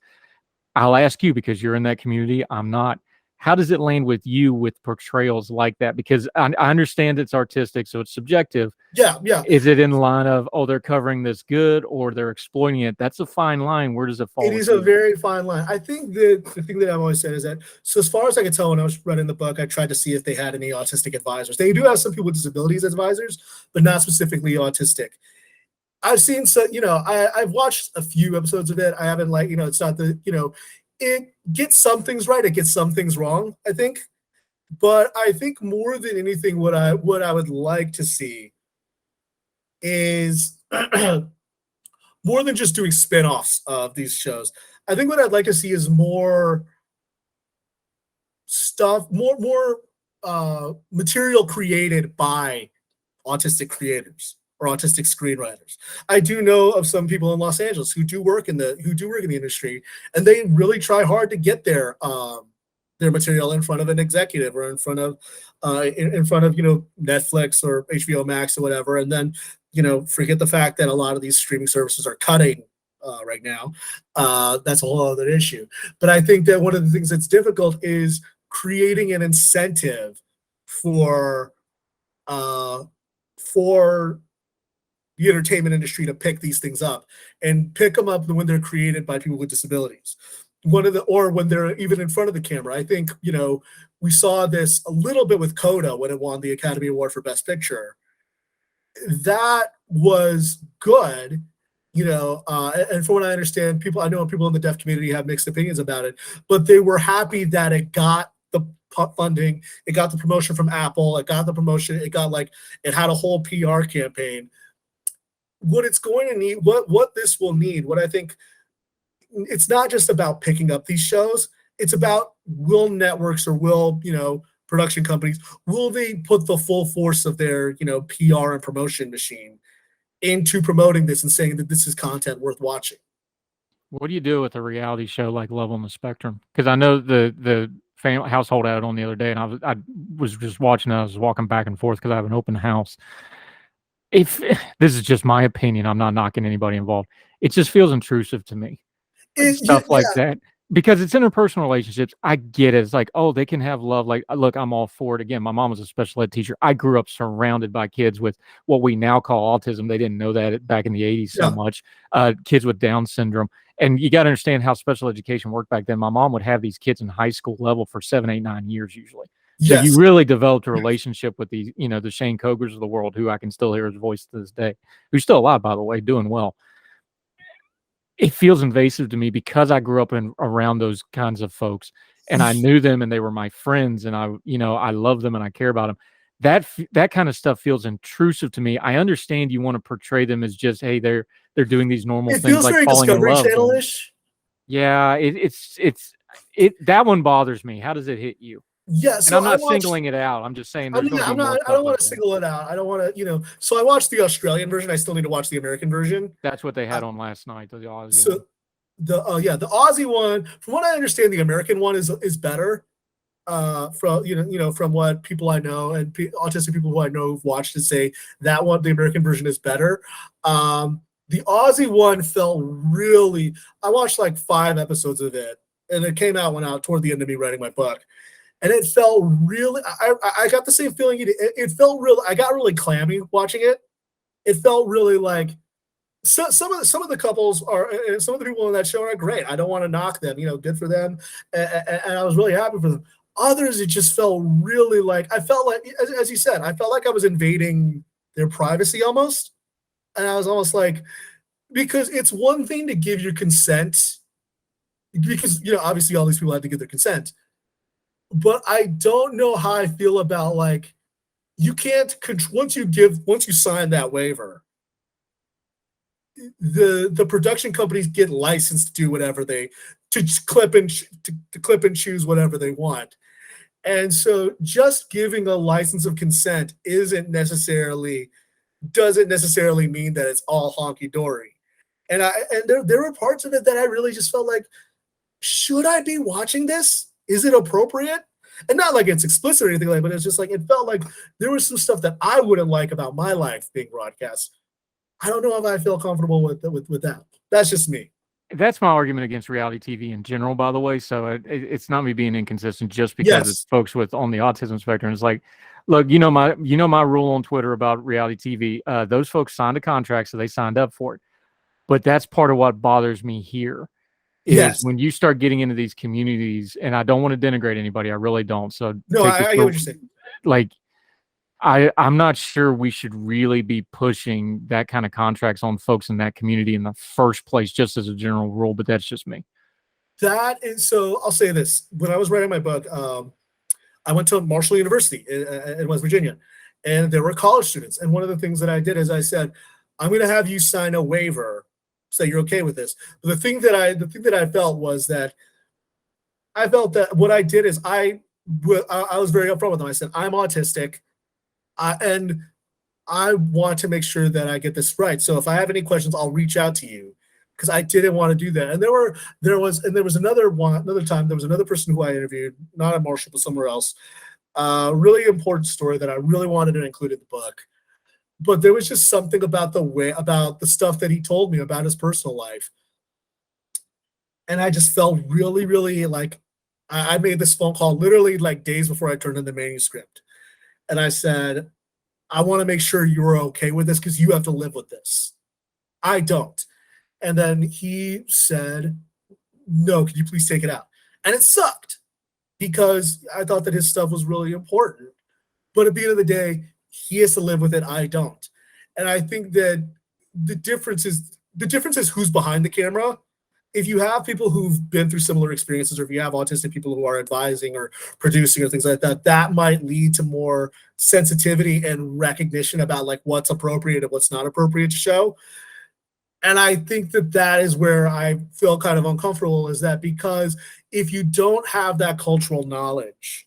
I'll ask you, because you're in that community. I'm not. How does it land with you with portrayals like that? Because I understand it's artistic, so it's subjective.
Yeah.
Is it in the line of, oh, they're covering this good, or they're exploiting it? That's a fine line. Where does it fall?
It is a very fine line. I think the thing that I've always said is that, so as far as I can tell, when I was running the book, I tried to see if they had any autistic advisors. They do have some people with disabilities advisors, but not specifically autistic. I've seen, so, I've watched a few episodes of it. I haven't, it's not it gets some things right. It gets some things wrong, I think. But I think more than anything, what I would like to see is more than just doing spin-offs of these shows. I think what I'd like to see is more stuff, more material created by autistic creators or autistic screenwriters. I do know of some people in Los Angeles who do work in the industry, and they really try hard to get their material in front of an executive or in front of Netflix or HBO Max or whatever, and then forget the fact that a lot of these streaming services are cutting right now. That's a whole other issue. But I think that one of the things that's difficult is creating an incentive for the entertainment industry to pick these things up and pick them up when they're created by people with disabilities. Or when they're even in front of the camera. I think, we saw this a little bit with Coda when it won the Academy Award for Best Picture. That was good, and from what I understand, I know people in the deaf community have mixed opinions about it, but they were happy that it got the funding, it got the promotion from Apple, it got the promotion, it had a whole PR campaign. What it's going to need, what this will need, what I think, it's not just about picking up these shows. It's about, will networks or will, production companies, will they put the full force of their, PR and promotion machine into promoting this and saying that this is content worth watching?
What do you do with a reality show like Love on the Spectrum? Because I know the household had it on the other day, and I was just watching it. I was walking back and forth because I have an open house. If this is just my opinion, I'm not knocking anybody involved. It just feels intrusive to me. Stuff like that, because it's interpersonal relationships. I get it. It's like, oh, they can have love. Like, look, I'm all for it. Again, my mom was a special ed teacher. I grew up surrounded by kids with what we now call autism. They didn't know that back in the 80s so much. Kids with Down syndrome. And you got to understand how special education worked back then. My mom would have these kids in high school level for 7, 8, 9 years usually. So you really developed a relationship with these, the Shane Cogers of the world, who I can still hear his voice to this day, who's still alive, by the way, doing well. It feels invasive to me because I grew up around those kinds of folks, and I knew them, and they were my friends, and I love them and I care about them. That kind of stuff feels intrusive to me. I understand you want to portray them as just, hey, they're doing these normal things like falling in love. Channel-ish. Yeah, that one bothers me. How does it hit you?
Yeah,
so and I'm not singling it out. I'm just saying.
I don't want to single it out. I don't want to, So I watched the Australian version. I still need to watch the American version.
That's what they had on last night. The Aussie
one. The Aussie one. From what I understand, the American one is better. From what people I know and autistic people who I know who've watched it say, that one, the American version, is better. The Aussie one felt really. I watched like 5 episodes of it, and it came out toward the end of me writing my book. And it felt really, I got the same feeling. It felt real. I got really clammy watching it. It felt really like, some of the couples and some of the people on that show are great. I don't want to knock them, good for them. And I was really happy for them. Others, it just felt really like, I felt like, as you said, I felt like I was invading their privacy almost. And I was almost like, because it's one thing to give your consent, because, obviously all these people had to give their consent. But I don't know how I feel about, like, you can't once you sign that waiver, the production companies get licensed to do whatever to clip and choose whatever they want. And so just giving a license of consent doesn't necessarily mean that it's all honky-dory. And there were parts of it that I really just felt like, should I be watching this? Is it appropriate? And not like it's explicit or anything like that, but it's just like, it felt like there was some stuff that I wouldn't like about my life being broadcast. I don't know if I feel comfortable with that. That's just me.
That's my argument against reality TV in general, by the way. So it's not me being inconsistent just because it's folks on the autism spectrum. It's like, look, my rule on Twitter about reality TV. Those folks signed a contract, so they signed up for it. But that's part of what bothers me here. Is when you start getting into these communities, and I don't want to denigrate anybody, I really don't. So
no, I get what you're saying.
Like, I'm not sure we should really be pushing that kind of contracts on folks in that community in the first place, just as a general rule, but that's just me.
So I'll say this. When I was writing my book, I went to Marshall University in West Virginia, and there were college students. And one of the things that I did is I said, I'm going to have you sign a waiver, say you're okay with this. But the thing that I felt was that I felt that what I did is I was very upfront with them. I said, I'm autistic. And I want to make sure that I get this right. So if I have any questions, I'll reach out to you, because I didn't want to do that. And there was another time, there was another person who I interviewed, not at Marshall, but somewhere else. Really important story that I really wanted to include in the book. But there was just something about the stuff that he told me about his personal life. And I just felt really, really like I made this phone call literally like days before I turned in the manuscript. And I said, I want to make sure you're okay with this because you have to live with this. I don't. And then he said, no, can you please take it out? And it sucked because I thought that his stuff was really important. But at the end of the day, he has to live with it. I don't. And I think that the difference is who's behind the camera. If you have people who've been through similar experiences, or if you have autistic people who are advising or producing or things like that, that might lead to more sensitivity and recognition about like what's appropriate and what's not appropriate to show. And I think that is where I feel kind of uncomfortable, is that because if you don't have that cultural knowledge,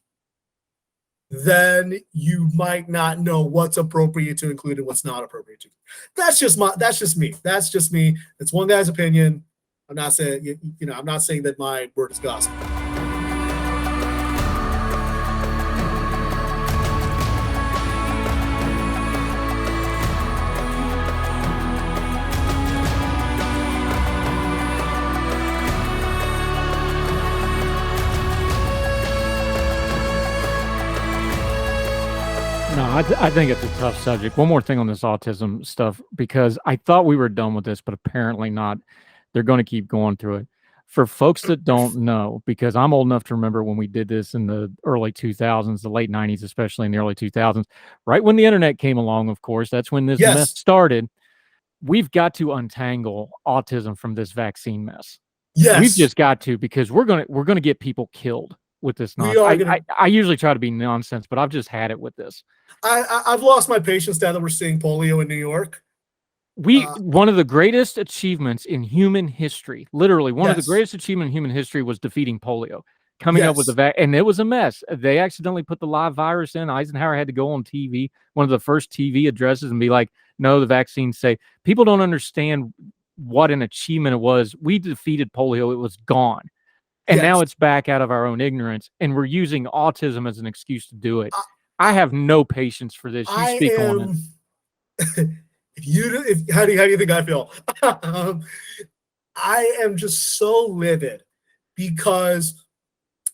then you might not know what's appropriate to include and what's not appropriate to. That's just me. It's one guy's opinion. I'm not saying, I'm not saying that my word is gospel.
No, I think it's a tough subject. One more thing on this autism stuff, because I thought we were done with this, but apparently not. They're going to keep going through it. For folks that don't know, because I'm old enough to remember when we did this in the early 2000s, the late 90s, especially in the early 2000s, right when the internet came along, of course, that's when this mess started. We've got to untangle autism from this vaccine mess.
Yes.
We've just got to, because we're going to get people killed with this nonsense. I usually try to be nonsense, but I've just had it with this.
I've lost my patience now that we're seeing polio in New York.
One of the greatest achievements in human history, literally one of the greatest achievements in human history, was defeating polio, coming up with the and it was a mess. They accidentally put the live virus in. Eisenhower had to go on TV, one of the first TV addresses, and be like, no, the vaccine's safe. People don't understand what an achievement it was. We defeated polio. It was gone. And now it's back out of our own ignorance, and we're using autism as an excuse to do it. I have no patience for this. You speak on it.
How do you think I feel? I am just so livid because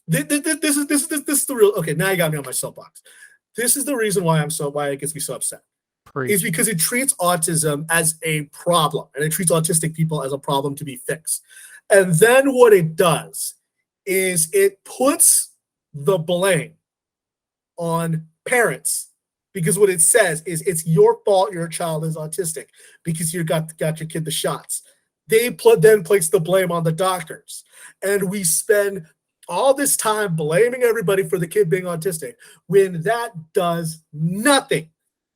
this is the real. Okay, now you got me on my soapbox. This is the reason why it gets me so upset. Is because it treats autism as a problem, and it treats autistic people as a problem to be fixed. And then what it does is it puts the blame on parents, because what it says is it's your fault your child is autistic because you got your kid the shots. They then place the blame on the doctors, and we spend all this time blaming everybody for the kid being autistic when that does nothing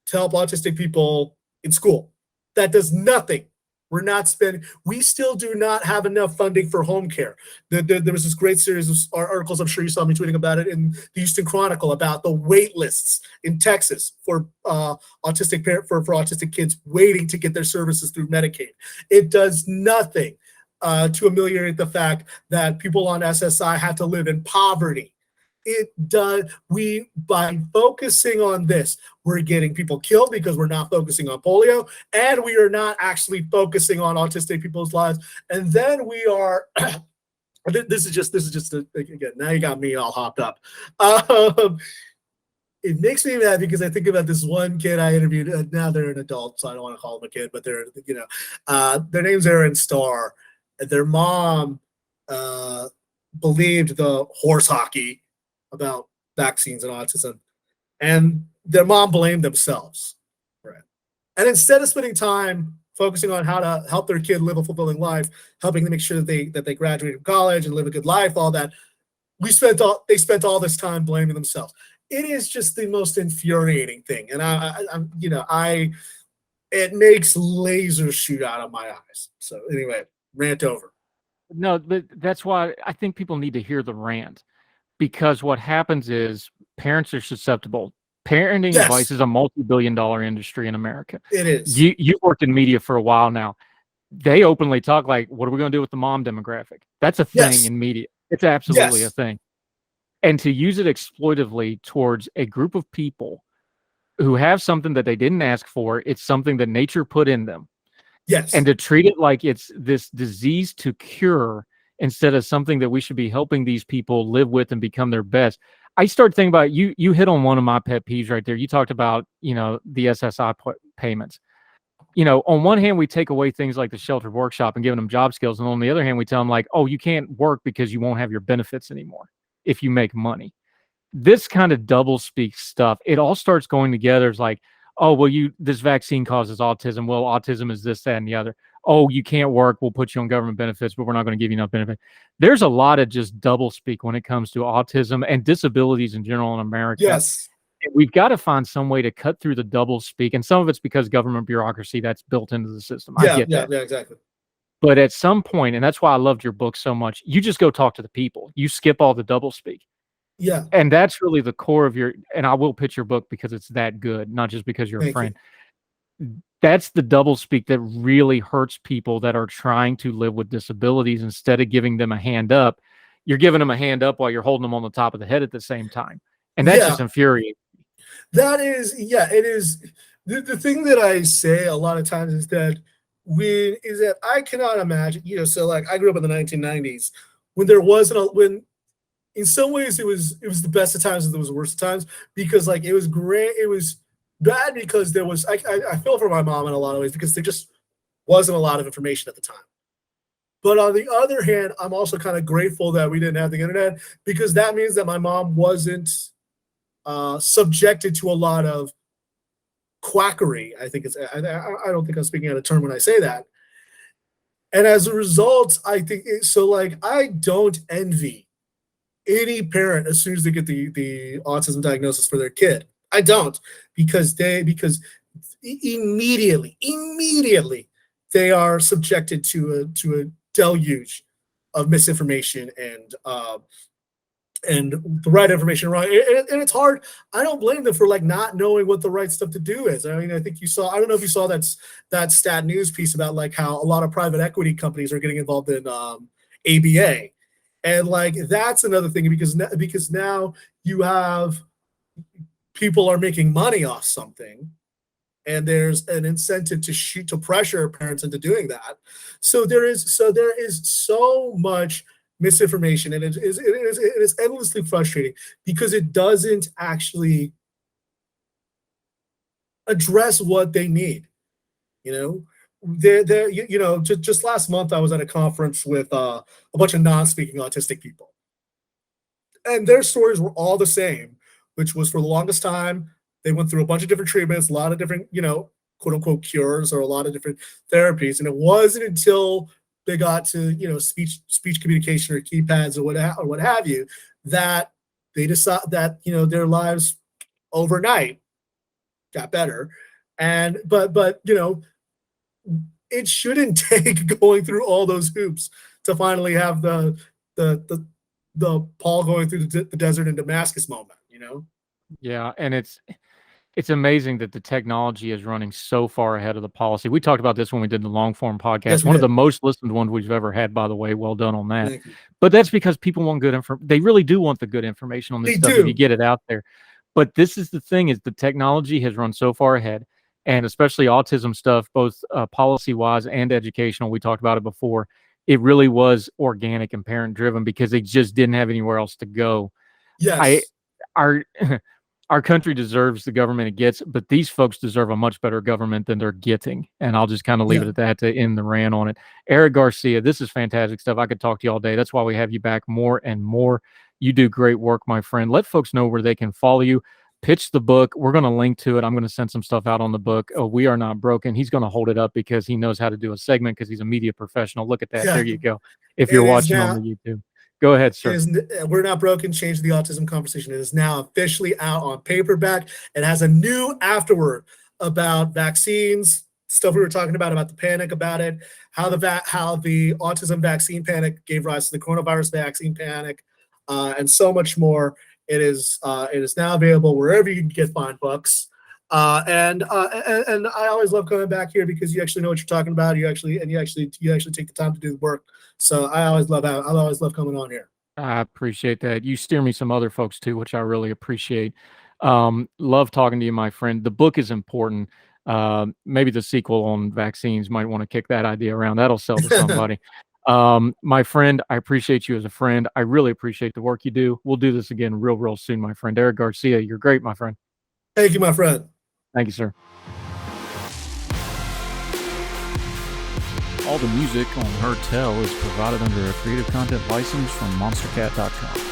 to help autistic people in school. That does nothing We're not spending. We still do not have enough funding for home care. There was this great series of articles. I'm sure you saw me tweeting about it in the Houston Chronicle about the wait lists in Texas for autistic kids waiting to get their services through Medicaid. It does nothing to ameliorate the fact that people on SSI have to live in poverty. It does. By focusing on this, we're getting people killed because we're not focusing on polio, and we are not actually focusing on autistic people's lives. And then we are. This is just again. Now you got me all hopped up. It makes me mad because I think about this one kid I interviewed. Now they're an adult, so I don't want to call them a kid, but they're their name's Aaron Starr. Their mom believed the horse hockey about vaccines and autism, and their mom blamed themselves. Right. And instead of spending time focusing on how to help their kid live a fulfilling life, helping them make sure that they graduate from college and live a good life, all that, they spent all this time blaming themselves. It is just the most infuriating thing, and it makes lasers shoot out of my eyes. So anyway, rant over.
No, but that's why I think people need to hear the rant, because what happens is parents are susceptible. Parenting advice is a multi-billion-dollar industry in America.
It is.
You've worked in media for a while now. They openly talk like, what are we going to do with the mom demographic? That's a thing in media. It's absolutely a thing. And to use it exploitively towards a group of people who have something that they didn't ask for, it's something that nature put in them.
Yes.
And to treat it like it's this disease to cure instead of something that we should be helping these people live with and become their best. I started thinking about you hit on one of my pet peeves right there. You talked about, the SSI payments. On one hand, we take away things like the sheltered workshop and giving them job skills. And on the other hand, we tell them like, oh, you can't work because you won't have your benefits anymore if you make money. This kind of double speak stuff, it all starts going together. It's like, oh, well, this vaccine causes autism. Well, autism is this, that, and the other. Oh, you can't work. We'll put you on government benefits, but we're not going to give you enough benefit. There's a lot of just double speak when it comes to autism and disabilities in general in America.
Yes.
And we've got to find some way to cut through the double speak. And some of it's because government bureaucracy that's built into the system. I get that.
Yeah, exactly.
But at some point, and that's why I loved your book so much, you just go talk to the people. You skip all the double speak.
Yeah.
And that's really the core of and I will pitch your book because it's that good, not just because you're a friend. That's the double speak that really hurts people that are trying to live with disabilities. Instead of giving them a hand up, you're giving them a hand up while you're holding them on the top of the head at the same time. And that's just infuriating.
That is, it is. The thing that I say a lot of times is that I cannot imagine, so like I grew up in the 1990s when there wasn't when in some ways it was the best of times and there was the worst of times, because like it was great. It was bad because there was, I feel for my mom in a lot of ways because there just wasn't a lot of information at the time. But on the other hand, I'm also kind of grateful that we didn't have the internet, because that means that my mom wasn't subjected to a lot of quackery. I don't think I'm speaking out of turn when I say that. And as a result, I think I don't envy any parent as soon as they get the autism diagnosis for their kid. I don't, because immediately they are subjected to a deluge of misinformation and the right information wrong. And it's hard. I don't blame them for like not knowing what the right stuff to do is. I mean, I think I don't know if you saw that Stat News piece about like how a lot of private equity companies are getting involved in ABA. And like, that's another thing, because now you have people are making money off something, and there's an incentive to pressure parents into doing that. So there is so much misinformation, and it is endlessly frustrating because it doesn't actually address what they need. Just last month I was at a conference with a bunch of non-speaking autistic people, and their stories were all the same, which was for the longest time they went through a bunch of different treatments, a lot of different, quote unquote cures, or a lot of different therapies, and it wasn't until they got to speech communication or keypads or what have you that they decide that their lives overnight got better. And but it shouldn't take going through all those hoops to finally have the Paul going through the desert in Damascus moment, you know?
Yeah, and it's amazing that the technology is running so far ahead of the policy. We talked about this when we did the long form podcast.
Yes, we
One of
did.
the most listened ones we've ever had, by the way. Well done on that.
Thank you.
But that's because people want good information. They really do want the good information on this
They
stuff
do.
if you get it out there. But this is the thing: is the technology has run so far ahead, and especially autism stuff, both policy wise and educational. We talked about it before. It really was organic and parent driven because they just didn't have anywhere else to go.
Yes.
Our our country deserves the government it gets, but these folks deserve a much better government than they're getting. And I'll just kind of leave it at that to end the rant on it. Eric Garcia, this is fantastic stuff. I could talk to you all day. That's why we have you back more and more. You do great work, my friend. Let folks know where they can follow you. Pitch the book. We're going to link to it. I'm going to send some stuff out on the book. Oh, We Are Not Broken. He's going to hold it up because he knows how to do a segment because he's a media professional. Look at that.
Yeah.
There you go. If you're watching on the YouTube. Go ahead, sir.
We're Not Broken, Change the Autism Conversation. It is now officially out on paperback. It has a new afterword about vaccines, stuff we were talking about the panic about it, how the autism vaccine panic gave rise to the coronavirus vaccine panic, and so much more. It is now available wherever you can get fine books. And I always love coming back here because you actually know what you're talking about. You actually take the time to do the work. So I always love coming on here.
I appreciate that. You steer me some other folks too, which I really appreciate. Love talking to you, my friend. The book is important. Maybe the sequel on vaccines might want to kick that idea around. That'll sell to somebody. My friend, I appreciate you as a friend. I really appreciate the work you do. We'll do this again real soon, my friend. Eric Garcia, you're great, my friend.
Thank you, my friend.
Thank you, sir.
All the music on Heard Tell is provided under a Creative Content license from monstercat.com.